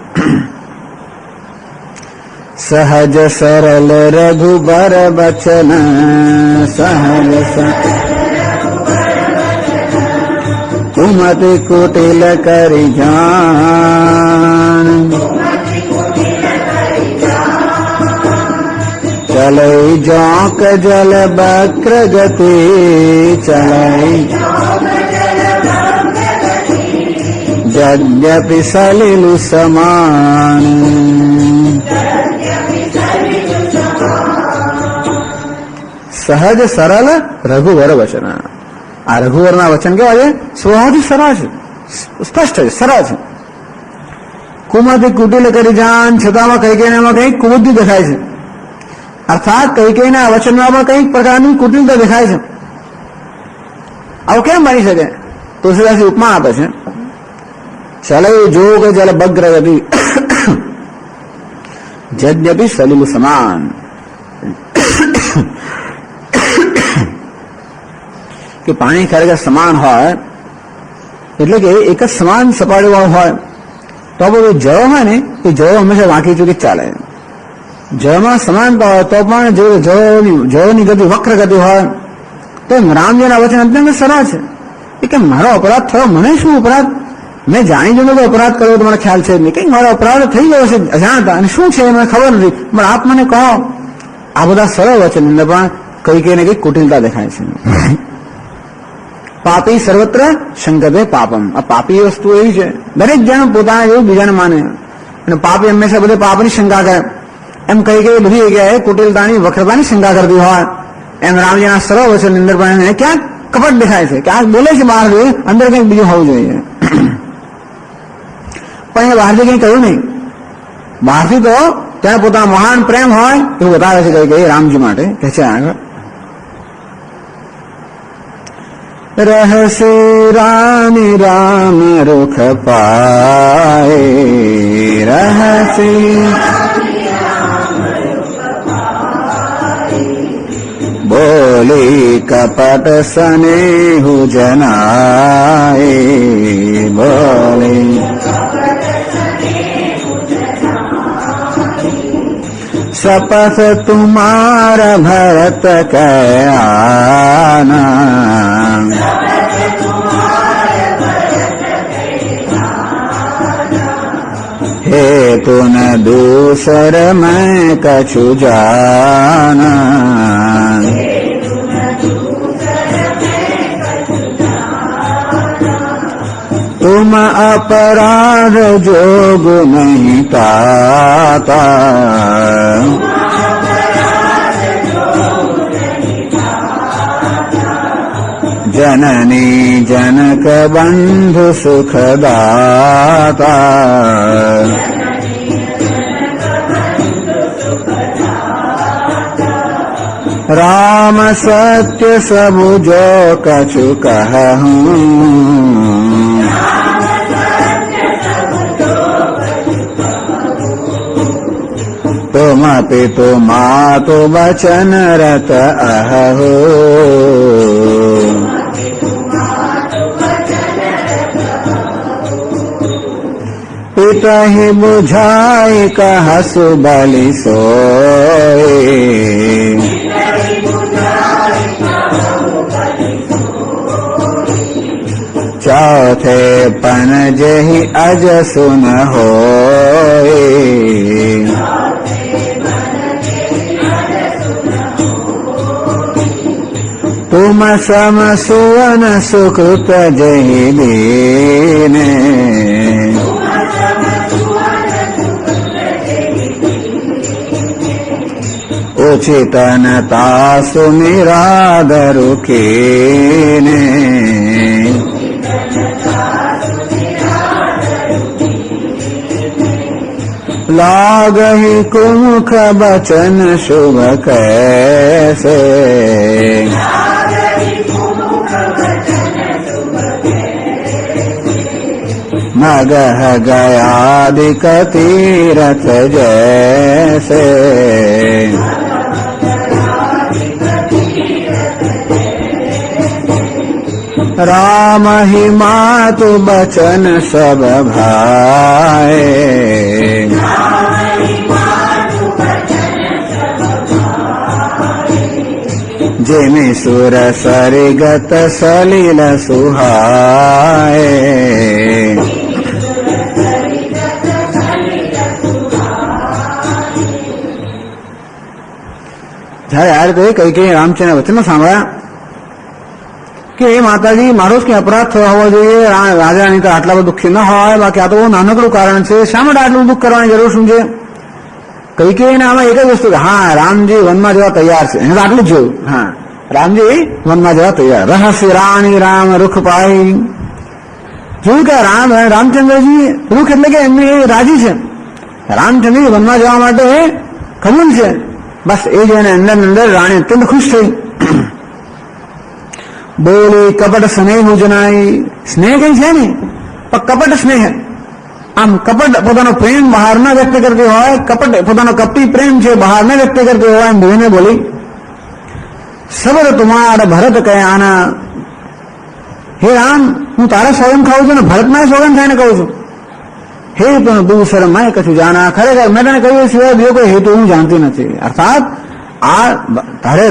સહજ સરલ રઘુબર બચન, સહજ કુમતિ કુટિલ કરી જાન, ચલઈ જોક જલ બક્ર ગતિ, ચલઈ જદ્યપિ સલિલું સમાન. સહજ સરળ રઘુવર વચન, આ રઘુવરના વચન કેવા છે? સ્વભાવથી સરળ છે, સ્પષ્ટ છે, સરળ છે. કુમતિ કુટિલ કરી જાન, છતાંમાં કઈ કઈને એમાં કંઈક કુબુદ્ધિ દેખાય છે, અર્થાત કઈ કઈના વચનમાં કંઈક પ્રકારની કુટિલતા દેખાય છે. આવું કેમ બની શકે? તુલસીદાસજી ઉપમા આપે છે, ચલય જોગ જલ બગ્ર ગતિ, જદ્યપિ સલિલ સમાન. કે પાણી ખરેખર સમાન હોય એટલે કે એક જ સમાન સપાટી વાળું હોય તો બધું જળ હોય ને એ જળ હંમેશા વાંકી ચૂકી ચાલે. જળમાં સમાનતા હોય તો પણ જળની ગતિ વક્ર ગતિ હોય. તો રામજીના વચન અત્યંત સરળ છે. એ કે મારો અપરાધ થયો, મને શું અપરાધ? મેં જાણી જોઈને તો અપરાધ કર્યો તો મને ખ્યાલ છે જ નહીં. કંઈક મારો અપરાધ થઈ ગયો છે અજાણતા, અને શું છે મને ખબર નથી, પણ આપ મને કહો. આ બધા સરળ વચન અંદર પણ કઈ કઈને કઈક કુટિલતા દેખાય છે. પાપી સર્વત્ર શંકતે પાપમ, આ પાપી વસ્તુ એવી છે દરેક જણ પોતાના જેવું બીજાને માને, અને પાપી હંમેશા બધે પાપની શંકા કરે. એમ કઈ કઈ બધી જગ્યાએ કુટિલતાની વક્રતાની શંકા કરતી હોય, એમ રામજીના સરળ વચન અંદર પણ એને ક્યાંક કપટ દેખાય છે કે આ બોલે છે બહારથી, અંદર કંઈક બીજું હોવું જોઈએ. પણ એ બહારથી કંઈ કહ્યું નહીં. બહારથી તો ત્યાં પોતાનો મહાન પ્રેમ હોય એવું બતાવે છે કઈ કઈ રામજી માટે કે છે આગળ. रहसि राम राम रुख पाए, रहसि बोली कपट स्नेहु जनाए, बोले शपथ तुम्हारा भरत कै आना, हे तु न दूसर मैं कछु जाना, तुम अपराध जोग नहीं ताता, जननी जनक बंधु सुखदाता, राम सत्य सब जो कछु कहूँ, तुम पितु मातु बचन रत अहो, पिता ही बुझाई कहसु बलि सोए, चौथे पन जहि अज सुन होए, तुम सम सुवन सुकृत जहि दीने, उचितनता सुनिरादरु कीने, लागहि कुमुख बचन शुभ कैसे, मगह गयादिक तीरथ जैसे, राम ही मातु बचन सब भाए, जिमि सुर सरिगत सलिल सुहाए, જ્યારે આ રીતે કઈ રામચંદ્ર વચનમાં સાંભળ્યા કે એ માતાજી મારો જ કે અપરાધ થયો હોવો જોઈએ, રાજાની તો આટલા બધું દુઃખી ન હોય, બાકી આ તો બહુ નાનકડું કારણ છે, શા માટે આટલું દુઃખ કરવાની જરૂર શું છે? કઈકેયીને આમાં એક જ વસ્તુ કે હા રામજી વનમાં જવા તૈયાર છે, એને તો આટલું જ જોયું, હા રામજી વનમાં જવા તૈયાર, રહસ્ય રાણી રામ રૂખ પાઈ, જોયું કે રામચંદ્રજી રૂખ એટલે કે એમની રાજી છે, રામચંદ્રજી વનમાં જવા માટે કબૂલ છે, બસ એ જોઈને અંદર રાણી અત્યંત ખુશ થઈ, બોલી કપટ સ્નેહ જનાઈ, સ્નેહ કઈ છે ને પણ કપટ સ્નેહ, આમ કપટ પોતાનો પ્રેમ બહાર ના વ્યક્ત કરતી હોય, કપટ પોતાનો કપટી પ્રેમ છે બહાર ના વ્યક્ત કરતી હોય, એમ બોલીને બોલી શબ્દ તુમાર ભરત કહે આના, હે રામ હું તારા સોગન ખાઉં છું ને ભરતમાં સોગન થઈને કહું છું, હે પણ દૂસર મેં કશું જાના, ખરેખર મેં તને કહ્યું સિવાય બીજો કોઈ હેતુ હું જાણતી નથી, અર્થાત આ તારે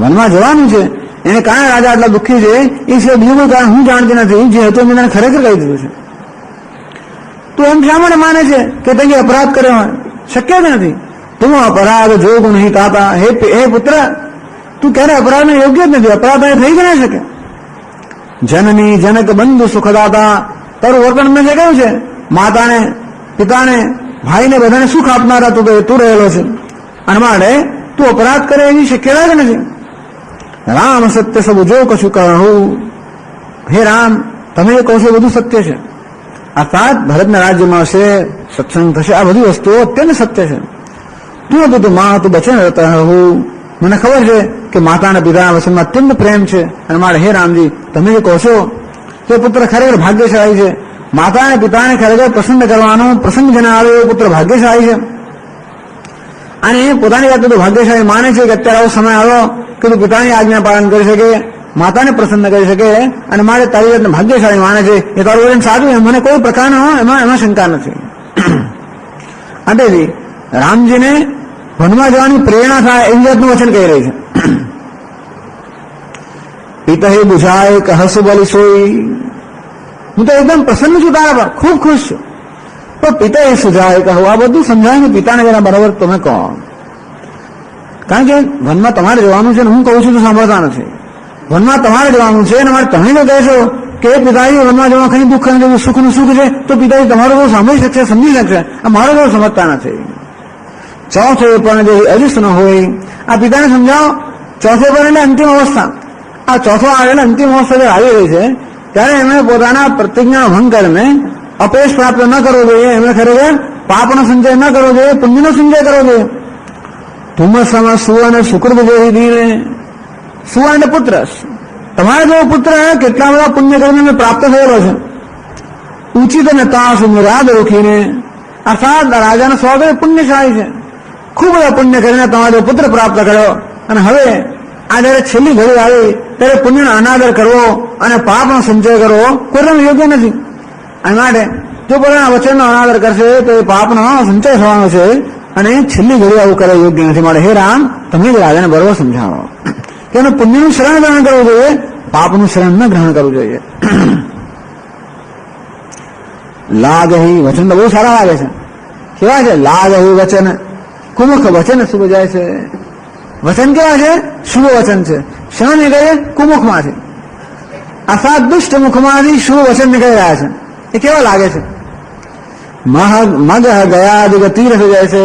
વનમાં જવાનું છે એને કારણે રાજા આટલા દુઃખી છે એ સિવાય બીજું કોઈ કારણ હું જાણતી નથી, જે હતું મેં તને ખરેખર કહી દીધું છે, તું એમ શા માટે માને છે કે તે અપરાધ કર્યો હોય? શક્ય જ નથી, તું અપરાધ જોગ નહીં તાતા, હે પુત્ર તું ક્યારે અપરાધને યોગ્ય જ નથી, અપરાધ થઈ જ ના શકે, જનની જનક બંધુ સુખદાતા, તારું વર્તન મેં જે કહ્યું છે માતાને પિતાને ભાઈને બધાને સુખ આપનારા તું રહેલો છે, અને માટે તું અપરાધ કરે એની શક્યતા જ નથી, રામ સત્ય સબ જો કશું કહું, હે રામ તમે જે કહો છો બધું સત્ય છે, અર્થાત ભરતના રાજ્યમાં હશે સત્સંગ થશે, આ બધી વસ્તુઓ અત્યંત સત્ય છે, તું બધું માં તું બચન રહેતા હું, મને ખબર છે કે માતા અને પિતાના વચનમાં અત્યંત પ્રેમ છે, અને મારે હે રામજી તમે જે કહો છો તે પુત્ર ખરેખર ભાગ્યશાળી છે, માતા અને પિતાને ખરેખર પસંદ કરવાનો પ્રસંગ જેને આવે એ પુત્ર ભાગ્યશાળી છે, અને પોતાની વાત તો ભાગ્યશાળી માને છે કે અત્યારે આવો સમય આવ્યો કે તું પિતાની આજ્ઞા પાલન કરી શકે, માતાને પ્રસન્ન કરી શકે અને મારે તારી જાતને ભાગ્યશાળી માને છે, એ તારું વચન સાચું છે, મને કોઈ પ્રકારનો એમાં શંકા નથી. અંતેથી રામજીને વનમાં જવાની પ્રેરણા થાય એવી જાતનું વચન કહી રહી છે. પિતા બુઝાય કહસુ બોલી સોઈ, હું તો એકદમ પ્રસન્ન છું તારા પર, ખૂબ ખુશ છું. તો પિતા એ સુઝાય કહું, આ બધું સમજાય ને પિતાને જરા બરાબર તમે કહો, કારણ કે વનમાં તમારે જવાનું છે ને હું કહું છું તો સાંભળતા નથી. વનમાં તમારે જવાનું છે અને મારે તમે જો કહેશો કે પિતાજી વનમાં જવા કઈ દુઃખ નથી, સુખનું સુખ છે, તો પિતાજી તમારો બહુ સાંભળી શકશે, સમજી શકશે. આ મારો બહુ સમજતા નથી. ચોથે પણ જે અજસ્ત ન હોય, આ પિતાને સમજાવો. ચોથે પણ એટલે અંતિમ અવસ્થા, આ ચોથો આવેલા અંતિમ અવસ્થા જે આવી રહી છે ત્યારે એમણે પોતાના પ્રતિજ્ઞાનો ભંગ કરીને અપયશ પ્રાપ્ત ન કરવો જોઈએ, એમણે ખરેખર પાપનો સંચય ન કરવો જોઈએ, પુણ્યનો સંચય કરવો જોઈએ. ધુમ્મસમાં સુવર્ણ શુક્ર જેવી દીને, સુવર્ણ એટલે પુત્ર, તમારે જેવો પુત્ર કેટલા બધા પુણ્ય કરીને પ્રાપ્ત થયેલો છે. ઉચિત અને તાસ નિરાદ રોકીને, આ સાત રાજાનો સ્વભાવ પુણ્યશાળી છે, ખૂબ બધા પુણ્ય કરીને તમારો પુત્ર પ્રાપ્ત કર્યો અને હવે આ જયારે છેલ્લી ઘડી આવી ત્યારે પુણ્યનો અનાદર કરવો અને પાપનો સંચય કરવો કોઈ યોગ્ય નથી. આ માટે જો પોતાના વચનનો અનાદર કરશે તો એ પાપનો સંચય થવાનો છે અને છેલ્લી ઘડી આવું કરે યોગ્ય નથી. માટે હે રામ, તમે જ રાજાને બરોબર સમજાવો કે એનું પુણ્યનું શરણ ગ્રહણ કરવું જોઈએ, પાપનું શરણ ન ગ્રહણ કરવું જોઈએ. લાગહી વચન તો બહુ સારા લાગે છે. કેવા છે? લાગહી વચન કુમુખ વચન શુભ જાય છે. વચન કેવા છે? શુભ વચન છે. શા નીકળે? કુમુખમાં છે. આ સાત દુષ્ટ મુખમાંથી શુભ વચન નીકળી રહ્યા છે. એ કેવા લાગે છે? મગ ગયા દિગ તીર્થ જાય છે.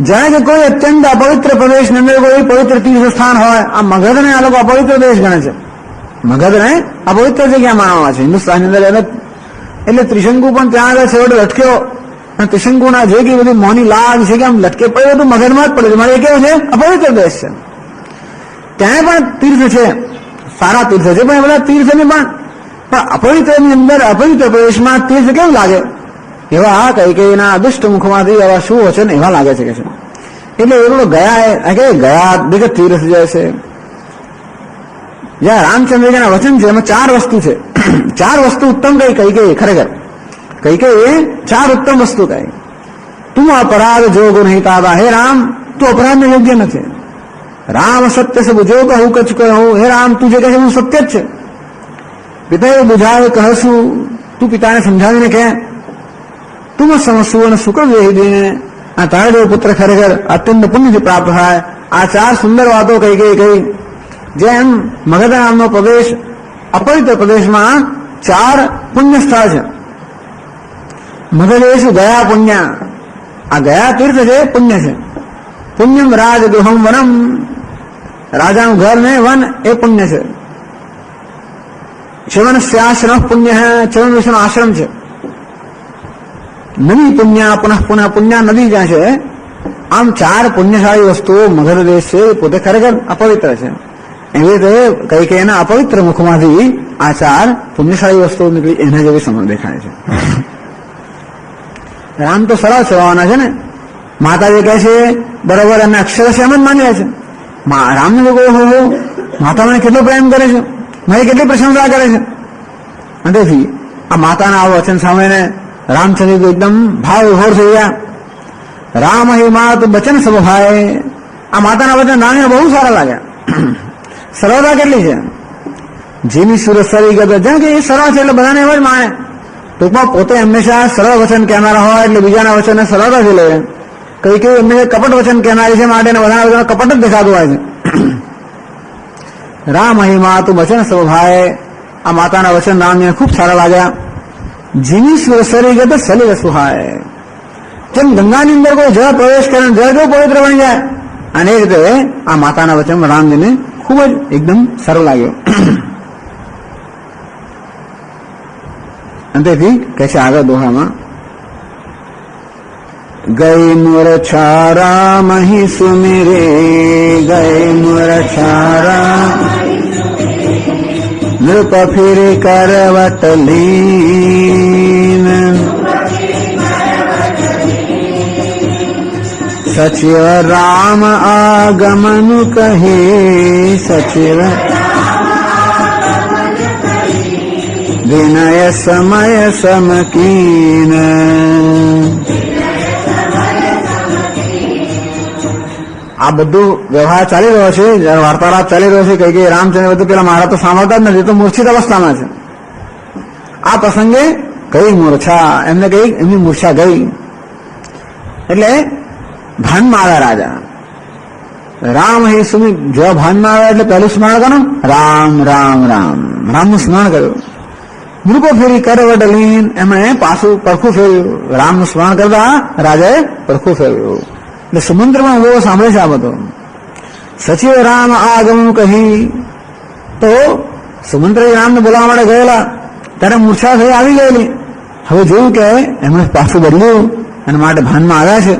જાણે કે કોઈ અત્યંત અપવિત્ર પ્રદેશની અંદર કોઈ પવિત્ર તીર્થ સ્થાન હોય. આ મગધને આ લોકો અપવિત્ર દેશ ગણે છે. મગધને અપવિત્ર જગ્યા માનવામાં છે હિન્દુસ્તાનની અંદર. એટલે ત્રિશંકુ પણ ત્યાં આગળ છેવટે લટક્યો અને ત્રિશંકુના જે કઈ બધી મોની લાગ છે કે આમ લટકે પડે બધું મગધમાં જ પડે છે. મારે એ કેવું છે? અપવિત્ર દેશ છે. ત્યાં પણ તીર્થ છે, સારા તીર્થ છે, પણ એ બધા તીર્થની પણ અપવિત્રની અંદર અપવિત્ર પ્રદેશમાં તીર્થ કેવું લાગે? એવા કઈકઈના દુષ્ટ મુખમાંથી એવા શું વચન એવા લાગે છે કે છે. એટલે એ ગયા બીજા તીર્થ જાય છે. જ્યાં રામચંદ્રજીના વચન છે એમાં ચાર વસ્તુ છે. ચાર વસ્તુ ઉત્તમ કઈ ખરેખર કઈ ચાર ઉત્તમ વસ્તુ કઈ. તું અપરાધ જોગ નહીં તાતા, હે રામ તું અપરાધને યોગ્ય નથી. રામ સત્ય સબ જો કહું કચ કહું, હે રામ તું જે કહે હું સત્ય જ છે. પિતાએ બુઝાવે કહશું, તું પિતાને સમજાવીને કહે. તું સમસ્યું શુક્ર વેહી દઈને, આ તારા જેવો પુત્ર ખરેખર અત્યંત પુણ્યથી પ્રાપ્ત થાય. આ ચાર સુંદર વાતો કઈ જેમ મગધ નામનો પ્રદેશ અપવિત્ર પ્રદેશમાં ચાર પુણ્ય સ્થળ છે. મગધ એ શું? ગયા પુણ્ય. આ ગયા તીર્થ છે, પુણ્ય છે. પુણ્યમ રાજ ગૃહમ વનમ, રાજાનું ઘર ને વન એ પુણ્ય છે. ચવનસ્યાશ્રમ પુણ્ય હે, ચવન વિષ્ણુ આશ્રમ છે. નદી પુણ્ય પુનઃ પુનઃ પુણ્ય નદી જ્યાં છે. આમ ચાર પુણ્યશાળી વસ્તુઓ મગધ દેશ છે, પોતે ખરેખર અપવિત્ર છે. એવી રીતે કઈ એના અપવિત્ર મુખમાંથી આ ચાર પુણ્યશાળી વસ્તુઓ નીકળી એના જેવી સમજ દેખાય છે. રામ તો સરળ સ્વભાવના છે ને. માતાજી કહે છે બરોબર, એમને અક્ષર એમ જ માની છે. રામને લોકો માતા મને કેટલો પ્રેમ કરે છે, મારી કેટલી પ્રશંસા કરે છે. તેથી આ માતાના આ વચન સાંભળીને રામચંદ્ર એકદમ ભાવ વિભોર થઈ ગયા. રામ હે માત બચન સબ ભાઈ. આ માતાના વચન રામને બહુ સારા લાગ્યા. સરળતા કેટલી છે. જેની સુરત સરી ગયો, જેમ કે એ સરળ છે એટલે બધાને એમ જ માને. ટૂંકમાં પોતે હંમેશા સરળ વચન કહેનારા હોય એટલે બીજાના વચનને સરળતાથી લે. કઈ એમને કપટ વચન કહેનારી છે માટે બધાના વચન કપટ જ દેખાતું હોય છે. રામ હે માત બચન સબ ભાઈ. આ માતાના વચન રામને ખૂબ સારા લાગ્યા. જેની સુરત સરી ગયો સલી સુહાય. જેમ ગંગાની અંદર કોઈ જળ પ્રવેશ કરે જળ કેવું પવિત્ર બની જાય, અને એ રીતે આ માતાના વચન રામજીને ખૂબ જ એકદમ સરળ લાગ્યો. અને તેથી કહે છે આગળ દોહામાં, ગઈ મુર છારા મહી સુમિરે, ગઈ મુર છારા નૃપ ફિરે કરવટ લીન, सचिव राम आगमन कहे, सचिव विनय समय समकीन। આ બધું વ્યવહાર ચાલી રહ્યો છે, જયારે વાર્તાલાપ ચાલી રહ્યો છે, કઈ રામચંદ્ર બધું પેલા મારા તો સાંભળતા જ નથી, તો મૂર્છિત અવસ્થામાં છે. આ પ્રસંગે કઈ મૂર્છા, એમને કઈ એમની મૂર્છા ગઈ એટલે ભાનમાં આવ્યા રાજા. રામ હે સુમિત, જો ભાનમાં આવ્યા એટલે પહેલું સ્મરણ કરો, રામ રામ રામ, રામનું સ્મરણ કર્યું. મૃગો ફેરી કરવટ લીન, એમણે પાછું પરખું ફેર્યું. રામનું સ્મરણ કરતા રાજાએ પરખું ફેર્યું. એટલે સમુદ્રમાં બહુ સાંભળે છે આ બધું. સચિવ રામ આગમન કહી, તો સમુદ્ર રામને બોલાવવા માટે ગયેલા, ત્યારે મૂર્છા થઈ આવી ગયેલી. હવે જોયું કે એમણે પાછું બદલ્યું અને માટે ભાનમાં આવ્યા છે.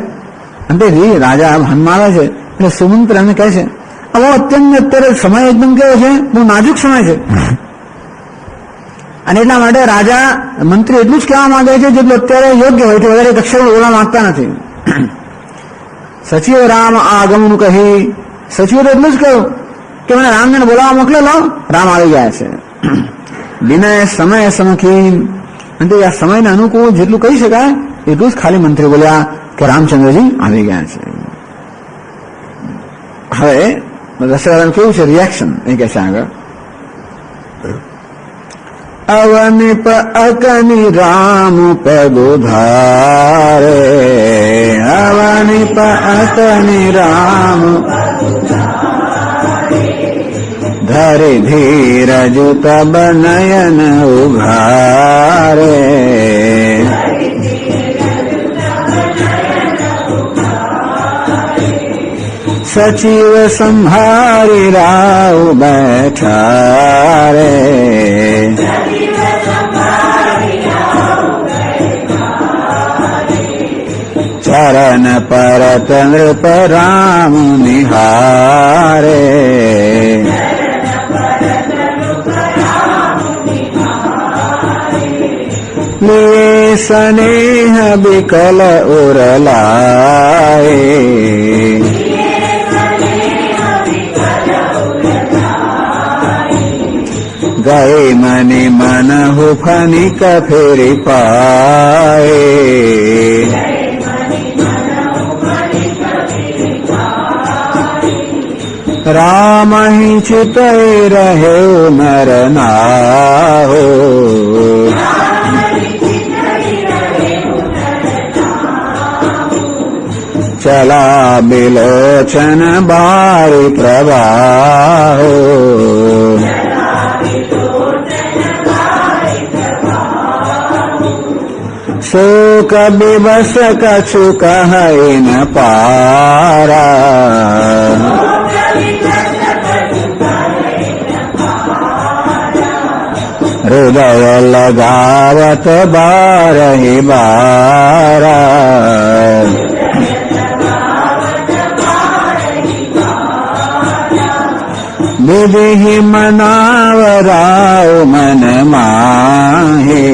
અને રાજા ભાનમાં આવ્યા છે એટલે સુમંત્ર એમને કહે છે, હવે અત્યારે સમય એકદમ કેવો છે, બહુ નાજુક સમય છે. અને એટલા માટે રાજા મંત્રી એટલું જ કહેવા માંગે છે જેટલું અત્યારે યોગ્ય હોય છે, વધારે એક અક્ષર બોલવા માંગતા નથી. સચિવ રામ આગમન કહી, સચિવે એટલું જ કહ્યું કે મને રામને બોલાવવા મોકલેલો, રામ આવી ગયા છે. વિનય સમય સમખીન, અને આ સમયને અનુકૂળ જેટલું કહી શકાય એટલું જ ખાલી મંત્રી બોલ્યા કે રામચંદ્રજી આવી ગયા છે. હવે દશરથ કેવું છે રિએક્શન એ કહે છે આગળ, અવનિપ અકની રામ પગુધારે, અવનિપ અકની રામ ધરે ધીરજ તબ નયન ઉઘારે, સચિવ સંભારી રાવ બેઠા રે, ચરણ પરત નૃપ રામ નિહારે, લીએ સ્નેહ બિકલ ઉરલાએ, ગયે મને મન હુફનિક ફેરી પાએ, રામ હિ ચિતય રહ્યો નર નાહો, ચલા બિલોચન બારી પ્રવાહો, શોક બિબસ કછુ કહે ન પારા, હૃદય લગાવત બારહી બારા, વિધિ મનાવરાવ મન માહે,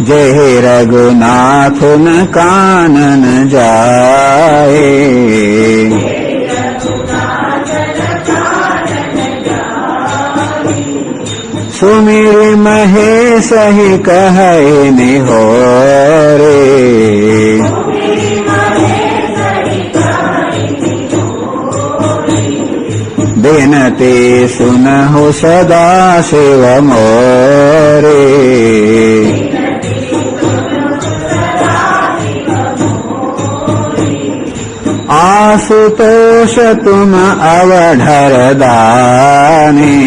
જય રઘુનાથ ન કાનન જાએ, સુમિર મહેશ હિ કહે નિહોરે, વિનતી સુનહુ સદા શિવ મોરે, આશુતોષ તુમ અવઢર દાની,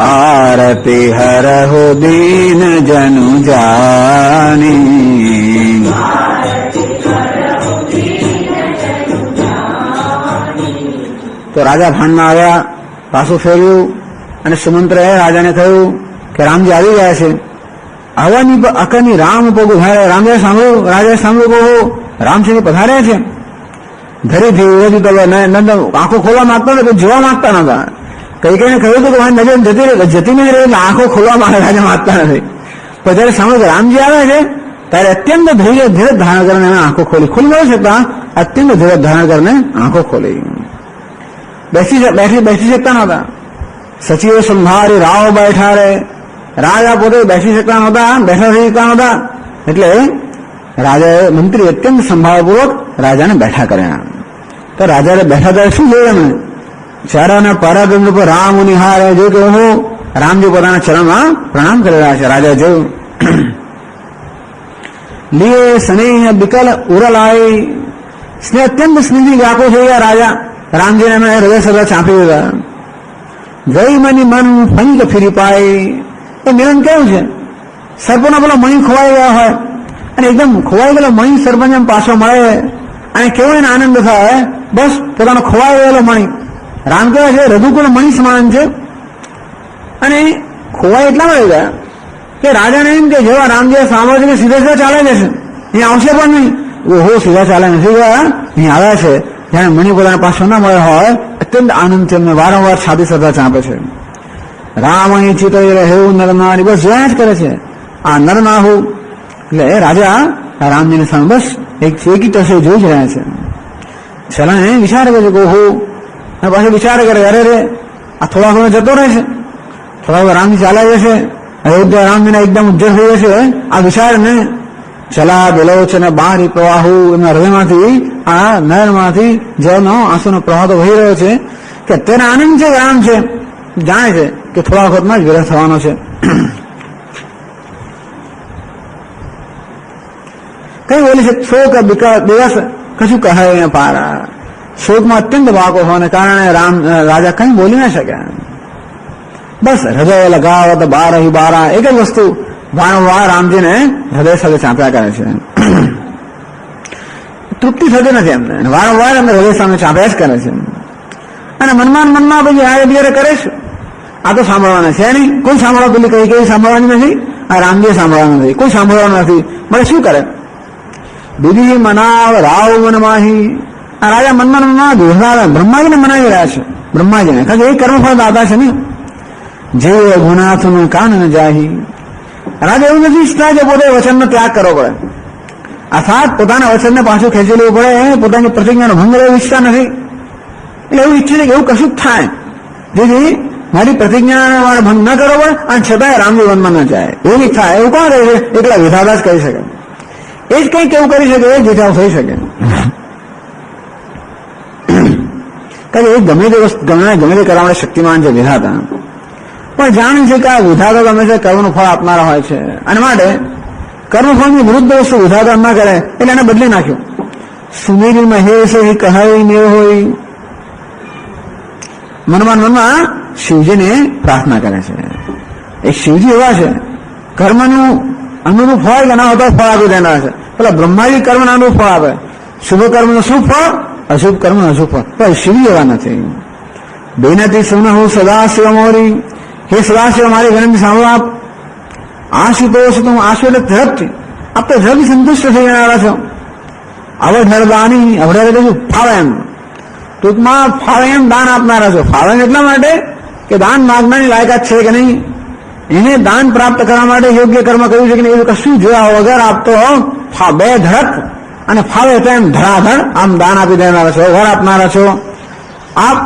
આરતી હરહુ દીન જનુ જાની, તો રાજા ભાનમાં આવ્યા, પાછું ફેર્યું અને સુમંત્રએ રાજાને કહ્યું કે રામજી આવી ગયા છે. હવાની અકની રામ પગું ધારે, રાજાએ સાંભળ્યું કહો રામચંદ્ર પધાર્યા છે. ધરીથી ઉરેજી તો આંખો ખોલવા માંગતા નથી, જોવા માંગતા નતા. કઈ કઈને કહ્યું હતું કે મારી નજર જતી નહીં રહી, એટલે આંખો ખોલવા માંગે રાજા માંગતા નથી. પણ જયારે સામે રામજી આવે છે ત્યારે અત્યંત ધીરજ ધારણ કરીને એને આંખો ખોલી ન શકતા, અત્યંત ધીરજ ધારણ કરીને આંખો ખોલી. બેસી શકતા નહોતા. સચિવો સંભાળી રાવ બેઠા રે, રાજા પોતે બેસી શકતા નહોતા, બેઠા થઈ શકતા નહોતા. એટલે રાજાએ મંત્રી અત્યંત સંભાળપૂર્વક રાજાને બેઠા કર્યા. તો રાજાને બેઠા ત્યારે શું જોયું એમને? ચરણ પરદંડ પર રામ નિહારે, જો કે હું રામજી પોતાના ચરણમાં પ્રણામ કરી રહ્યા છે. રાજા જોયું. લીએ સ્નેહ બિકલ ઉરલાઈ, સ્નેહ અત્યંત સ્નેહથી વ્યાકુળ થઈ ગયા રાજા. રામજીને એમણે હૃદય સદા ચાંપી દીધા. ગઈ મની મન ફંક ફીરી પાય. એ મિલન કેવું છે? સર્પનો પેલો મણી ખોવાઈ ગયા હોય અને એકદમ ખોવાઈ ગયેલો મણી સર્પને પાછો મળે અને કેવો એને આનંદ થાય. બસ પોતાનો ખોવાઈ ગયેલો મણી. રામ કેવા છે? રઘુકુળ મણી સમાન છે. અને ખોવાઈ એટલા મળી ગયા કે રાજાને એમ કે જેવા રામજી સાંભળે છે સીધા સીધા ચાલે જશે, અહીં આવશે પણ નહીં. ઓહો, સીધા ચાલે નથી ગયા, અહીં આવ્યા છે. જાણે મણી પોતાના પાછો ના મળે હોય અત્યંત આનંદ છે. એમને વારંવાર છાતી સદા ચાંપે છે. રામ અહીં ચિતરી રહેવું નરનારી, બસ જોયા જ કરે છે. આ નરનાહુ એટલે રાજા રામજીની સામે બસ એક ટસે જોઈ જ રહ્યા છે. છેલ્લા એ વિચાર કરે છે કે ઓહો, પાછો વિચાર કરે અરે રે આ થોડા સમય જતો રહેશે, થોડા રામજી ચાલ્યા જશે, અયોધ્યા રામજીના એકદમ ઉજ્જર થઈ જશે. આ વિચારને ચલા બેલો છે ને બારી પ્રવાહુ, એમના હૃદયમાંથી આ નયનમાંથી જળનો આંસુનો પ્રવાહ તો વહી રહ્યો છે કે તેને આનંદ છે. રામ છે જાણે છે કે થોડા વખતમાં જ વિરહ થવાનો છે. કઈ બોલી છે? શોક દિવસ કશું કહે પારા. શોકમાં અત્યંત વાકો હોવાને કારણે રાજા કઈ બોલી ના શક્યા. બસ હૃદય લગાવત બારહી બારા, એક જ વસ્તુ વારંવાર રામજીને હૃદય સાથે ચાંપ્યા કરે છે. તૃપ્તિ થતી નથી એમને, વારંવાર એમને હૃદય સામે ચાંપ્યા જ કરે છે. અને મનમાં પછી આ બિયારે કરે છે. આ તો સાંભળવાના છે નહીં, કોઈ સાંભળવા પેલી કઈ સાંભળવાની નથી, આ રામજી સાંભળવાનું નથી, કોઈ સાંભળવાનું નથી. મને શું કરે? દીદી મનાવ રાવ મનમાહી. આ રાજા મનમાં બ્રહ્માજીને મનાવી રહ્યા છે. બ્રહ્માજીને, કારણ કે એ કર્મફળ દાતા છે ને. જે ગુનાથનું કાન ન જાહી. રાજા એવું નથી ઈચ્છતા કે પોતે વચનનો ત્યાગ કરવો પડે, અર્થાત પોતાના વચનને પાછું ખેંચી લેવું પડે, પોતાની પ્રતિજ્ઞાનો ભંગ લેવો ઈચ્છતા નથી. એટલે એવું ઈચ્છે છે કે એવું કશું જ થાય જેથી મારી પ્રતિજ્ઞાનો ભંગ ન કરવો પડે અને છતાંય રામજી વનમાં ન જાય. એવું નહીં થાય. એવું કોણ કહે છે? એકલા વિધાતા જ કરી શકે. એ જ કંઈક એવું કરી શકે જેથી આવું થઈ શકે. કારણ કે એ ગમે તે કરવા માટે શક્તિમાન છે વિધાતા, પણ જાણે છે કે આ વિધાતા ગમે છે કર્મનું ફળ આપનારા હોય છે. અને માટે કર્મફળની વિરુદ્ધ વસ્તુ વિધાતા ના કરે એટલે એને બદલી નાખ્યું. સુમેરી મહેશ કહાઈ ને હોય, મનમાં શિવજીને પ્રાર્થના કરે છે. એક શિવજી એવા છે કર્મનું અનુરૂપ હોય કે ના હોતા ફળ આપી દેનાર છે. પેલા બ્રહ્માજી કર્મના અનુરૂપ ફળ આપે, શુભ કર્મનું શુભ ફળ, અશુભ કર્મનું અશુભ ફળ. પણ શિવજી એવા નથી. બેનાથી સૌને હું સદાશિવ મોરી, હે સદાશિવ મારી વિનંતી સાંભળો આપ. આશુતોષ તું આશુ એટલે ઝડપથી, આપ તો ઝડપથી સંતુષ્ટ થઈ જનારા છો. અવઢરદાની, અવઢર એટલે શું? ફાવે એમ, ટૂંકમાં ફાવે એમ દાન આપનારા છો. ફાવે એટલા માટે કે દાન માગનારની લાયકાત છે કે નહીં, એને દાન પ્રાપ્ત કરવા માટે યોગ્ય કર્મ કર્યું છે કે નહીં, એવું કશું જોયા વગર આપ તો બે ધડક અને ફાવે તેમ ધડાધડ આમ દાન આપી દેનારા છો, વર આપનારા છો. આપ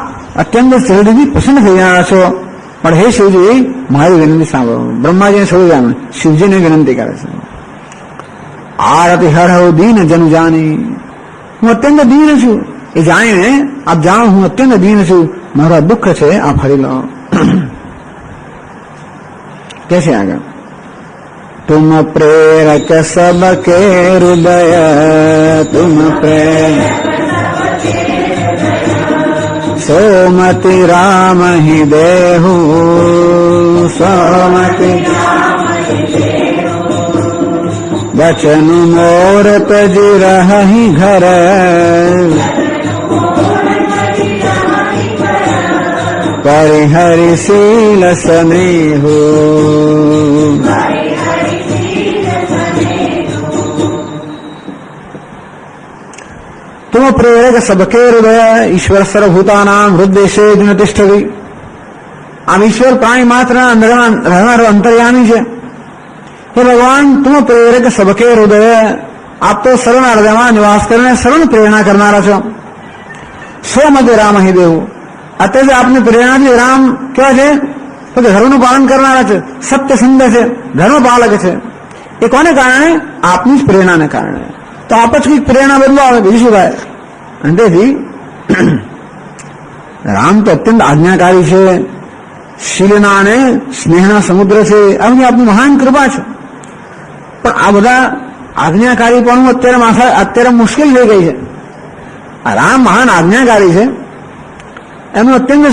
અત્યંત શિરડીથી પ્રસન્ન થઈ જનારા છો. પણ હે શિવજી મારી વિનંતી સાંભળો. બ્રહ્માજીને છોડી જામે શિવજીને વિનંતી કરે છે. આરતી હર દીન જન જાની, હું અત્યંત દીન છું એ જાણીને આપ જાણો હું અત્યંત દીન છું, મારા દુઃખ છે આપ હરી લો. કે છે આગળ? तुम प्रेरक सबके हृदय, तुम प्रेरक सोमति राम ही देहु, सोमति बचन मोर तजी रही घर, परिहरिशील स्नेहु. तुम प्रेरक सबके हृदय ईश्वर सर्वभूतानाम हृदय न तिष्ठति. આમ ઈશ્વર પ્રાણી માત્ર રહેનારો અંતર્યામી છે. હે ભગવાન, તુમ પ્રેરક સબકે હૃદય, આપ તો સર્વના હૃદયમાં નિવાસ કરીને સર્વને પ્રેરણા કરનારા છો. સો મધ્ય રામ હિ દેવું, અત્યારે આપની પ્રેરણાથી રામ કેવા છે તો કે ધર્મનું પાલન કરનારા છે, સત્ય સુંદર છે, ધર્મ પાલક છે. એ કોને કારણે? આપની જ પ્રેરણાને કારણે. તો આપ જ કંઈક પ્રેરણા બદલો આવે, બીજું શું થાય? અને તેથી રામ તો અત્યંત આજ્ઞાકારી છે, શીલના અને સ્નેહના સમુદ્ર છે. આવી આપની મહાન કૃપા છે. પણ આ બધા આજ્ઞાકારીપણું અત્યારે મુશ્કેલ થઈ ગઈ છે. રામ મહાન આજ્ઞાકારી છે, એમનું અત્યંત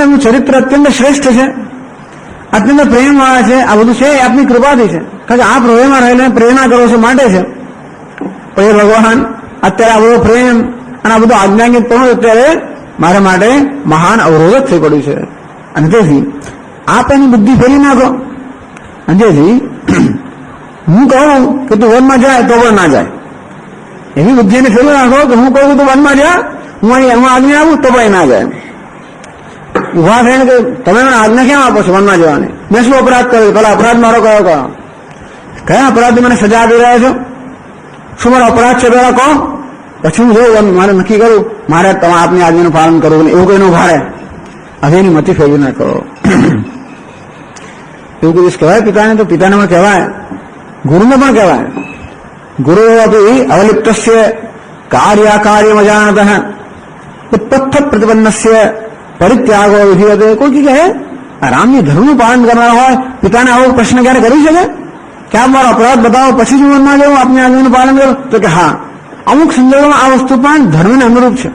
એમનું ચરિત્ર અત્યંત શ્રેષ્ઠ છે, અત્યંત પ્રેમવાળા છે. આ બધું છે એ આપની કૃપાથી છે, કારણ કે આપ હૃદયમાં રહીને પ્રેરણા કરો છો માટે છે. પણ એ ભગવાન અત્યારે આ બધો પ્રેમ અને આ બધું આજ્ઞાકીતપણું અત્યારે મારા માટે મહાન અવરોધ થઈ પડ્યું છે. અને તેથી આપ એની બુદ્ધિ ફેરી નાખો. અને તેથી હું કહું કે તું વનમાં જાય તો પણ ના જાય, એવી બુદ્ધિને ફેરવી નાખો કે હું કહું તું વનમાં જા, હું આજ્ઞા આવું તો પણ ના જાય. ઉભા થઈને કે તમે મને આજ્ઞા કેમ આપો છો વનમાં જવાની? મેં શું અપરાધ કર્યો? પેલા અપરાધ મારો કયા અપરાધથી મને સજા આપી રહ્યા છો? શું મારો અપરાધ છે પેલા કહો, પછી હું જોઉં મારે નક્કી કરું મારે તમે આપની આજ્ઞાનું પાલન કરવું. એવું કોઈનું ઉભા રહે હવે એની મતી ફેરવી ના કરો. એવું કઈ કહેવાય પિતાને, તો પિતાને પણ કહેવાય, ગુરુને પણ કહેવાય. ગુરુ અવલિપ્ત કાર્યાકાર્ય મજાનત ઉત્પત્થ પ્રતિપન્નસ્ય પરિત્યાગો વિધિવતે. કોઈ કહે રામની ધર્મનું પાલન કરનાર હોય, પિતાને આવો પ્રશ્ન ક્યારે કરી શકે કે આપ મારો અપરાધ બતાવો પછી જ મનમાં જાઉં આપની આજ્ઞાનું પાલન કરો? તો કે હા, અમુક સંદર્ભમાં આ વસ્તુ પણ ધર્મને અનુરૂપ છે.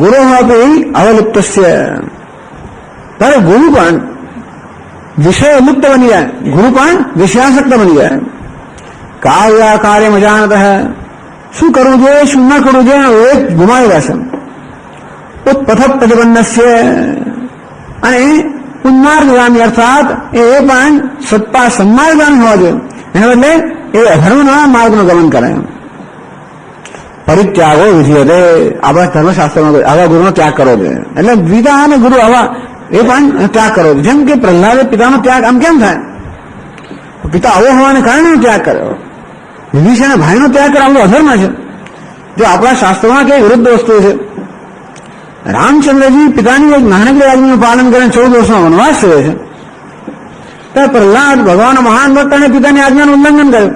ગુરુ અવલિપ્ત ત્યારે ગુરુ પણ વિષય લુપ્ત બની જાય, ગુરુ પણ વિષયાસક્ત બની જાય. કાર્ય મજાનત શું કરવું જોઈએ શું ન કરવું જોઈએ એ ગુમાવી રહેશે. ઉત્પથ પ્રતિપન્નસ્ય અને ઉન્માર્ગગામી અર્થાત એ પણ સત્તા સન્માર્ગગામી હોવા જોઈએ. એના બદલે એ અધર્મના માર્ગનું ગમન કરે. પરિત્યાગો વિધિવતે, આપણા ધર્મશાસ્ત્રમાં આવા ગુરુનો ત્યાગ કરવો જોઈએ. એટલે ગીતા અને ગુરુ આવા એ પણ ત્યાગ કરવો. જેમ કે પ્રહલાદે પિતાનો ત્યાગ આમ કેમ થાય? પિતા આવો હોવાને કારણે ત્યાગ કર્યો. વિભીષણે ભાઈનો ત્યાગ કરે, આવું અધર્મ છે. જો આપણા શાસ્ત્રોમાં કઈ વિરુદ્ધ વસ્તુ છે. રામચંદ્રજી પિતાની એક નાનકડી આજ્ઞાનું પાલન કરીને 14 વર્ષમાં વનવાસ થયો છે. ત્યારે પ્રહલાદ ભગવાન મહાન ભક્ત અને પિતાની આજ્ઞાનું ઉલ્લંઘન કર્યું.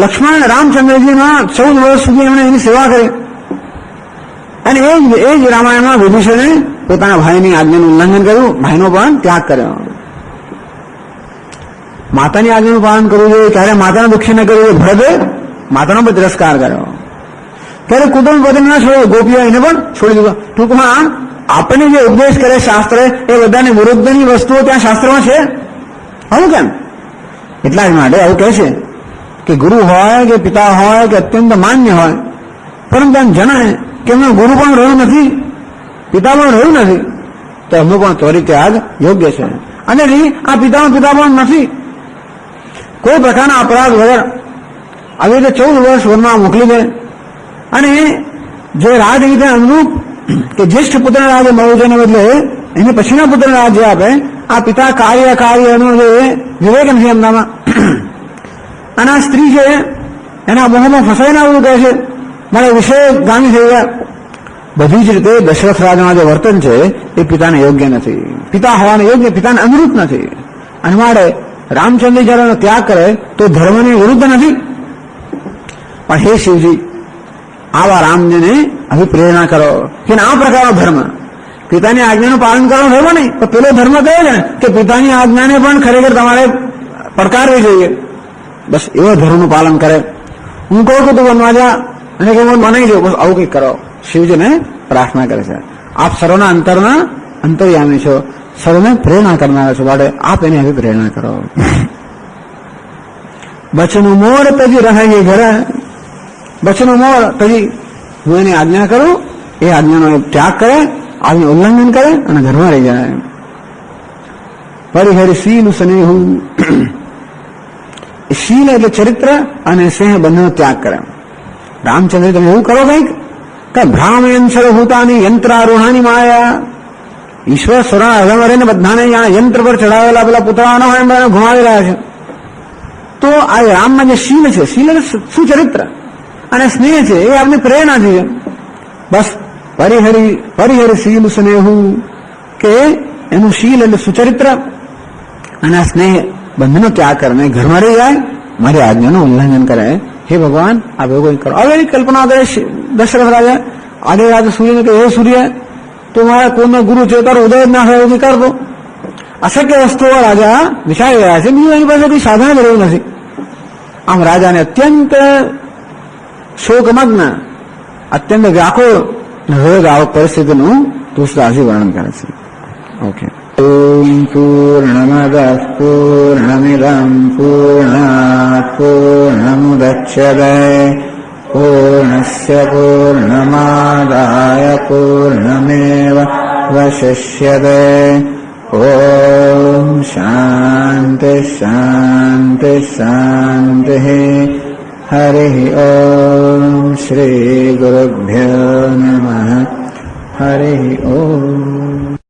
લક્ષ્મણ રામચંદ્રજીના 14 વર્ષ સુધી એમણે એની સેવા કરી. અને એ જ રામાયણમાં વિભીષણે પોતાના ભાઈની આજ્ઞાનું ઉલ્લંઘન કર્યું, ભાઈનો પણ ત્યાગ કર્યો. માતાની આજ્ઞાનું પાલન કરવું જોઈએ, ક્યારે માતાને દુઃખી ન કરવું જોઈએ. ભરતે માતાનો પણ તિરસ્કાર કર્યો. ત્યારે કુટુંબ પતિને ના છોડ્યો, ગોપીઓ એને પણ છોડી દીધો. ટૂંકમાં આપણને જે ઉપદેશ કરે શાસ્ત્ર એ બધાની વિરુદ્ધની વસ્તુઓ ત્યાં શાસ્ત્રમાં છે. આવું કેમ? એટલા જ માટે આવું કહે છે કે ગુરુ હોય કે પિતા હોય કે અત્યંત માન્ય હોય, પરંતુ એમ જણાય કે એમનું ગુરુ પણ રહ્યું નથી, પિતા પણ રહ્યું નથી, તો એમનું પણ ત્વરિત ત્યાગ યોગ્ય છે. અને આ પિતા પણ નથી, કોઈ પ્રકારના અપરાધ વગર આવી રીતે 14 વર્ષ વનમાં મોકલી દે. અને જે રાજનીતિ અનુરૂપ કે જ્યેષ્ઠ પુત્રને રાજ્ય મળવું છે બદલે એને પછીના પુત્રને રાજ્ય આપે. આ પિતા કાર્યનું જે વિવેક નથી એમનામાં. અને આ સ્ત્રી છે એના મોહમાં ફસાઈને આવું કહે છે મારે વિષય ગામી થઈ ગયા. બધી જ રીતે દશરથ રાજાના જે વર્તન છે એ પિતાને યોગ્ય નથી, પિતા હોવાને યોગ્ય પિતાને અનુરૂપ નથી. અને માટે રામચંદ્ર જયારે ત્યાગ કરે તો ધર્મની વિરુદ્ધ નથી. પણ હે શિવજી, આવા રામને અભિપ્રેરણા કરો કે આ પ્રકારનો ધર્મ પિતાની આજ્ઞાનું પાલન કરવાનું ધર્મ નહીં, તો પેલો ધર્મ કયો છે કે પિતાની આજ્ઞાને પણ ખરેખર તમારે પડકારવી જોઈએ. બસ એવો ધર્મનું પાલન કરે. હું કહું કે તું બનવા જા અને કે હું બનાવી દઉં, બસ આવું કંઈક કરો. શિવજીને પ્રાર્થના કરે છે. આપ સર્વના અંતરના અંતર્યામી છો, સર્વને પ્રેરણા કરનારા છો, માટે આપ એની અભિપ્રેરણા કરો. બચનું મોર તજી રહે ઘર, બચનું મોર તજી હું એની આજ્ઞા કરું, એ આજ્ઞાનો ત્યાગ કરે, આજ્ઞા ઉલ્લંઘન કરે અને ઘરમાં રહી જાય. પરિહરી શીલ સ્નેહું, શીલ એટલે ચરિત્ર અને સ્નેહ બંનેનો ત્યાગ કરે. રામચંદ્ર તમે એવું કરો કંઈક કે ભ્રામયંશર ભૂતાની યંત્રારૂઢાની માયા. ઈશ્વર સ્વરા હવે ને બધાને જાણે યંત્ર પર ચડાવેલા પેલા પુતળાનો હોય એમ ઘુમાવી રહ્યા છે. તો આ રામમાં જે શીલ છે, શીલ એટલે સુચરિત્ર અને સ્નેહ છે, એ આપની પ્રેરણા છે. બસ પરિહરી શીલ સ્નેહું, કે એનું શીલ એટલે સુચરિત્ર અને આ સ્નેહ બંધનો ત્યાગ કરીને ઘરમાં રહી જાય, મારી આજ્ઞાનું ઉલ્લંઘન કરે. હે ભગવાન આપ એવું કંઈ કરો. હવે એની કલ્પના કરે દશરથ રાજા આગે રાજા સૂર્યને કે હે સૂર્ય તું મારા કોઈનો ગુરુ છે, તારો ઉદય જ ના થાય એવું કર દો. અશક્ય વસ્તુઓ રાજા વિચારી રહ્યા છે, બીજું એની પાસે કોઈ સાધન જ રહ્યું નથી. આમ રાજાને અત્યંત શોકમગ્ન, અત્યંત વ્યાકુળ હૃદય આવક પરિસ્થિતિનું તુલસીદાસજી વર્ણન કરે છે. ઓકે. ઓમ પૂર્ણમદઃ પૂર્ણમિદં પૂર્ણાત પૂર્ણમુદચ્યતે પૂર્ણસ્ય પૂર્ણમાદાય પૂર્ણમેવાવશિષ્યતે. ઓમ શાંતિ શાંતિ શાંતિ. હરિ ઓમ શ્રી ગુરુભ્યો નમઃ. હરિ ઓમ.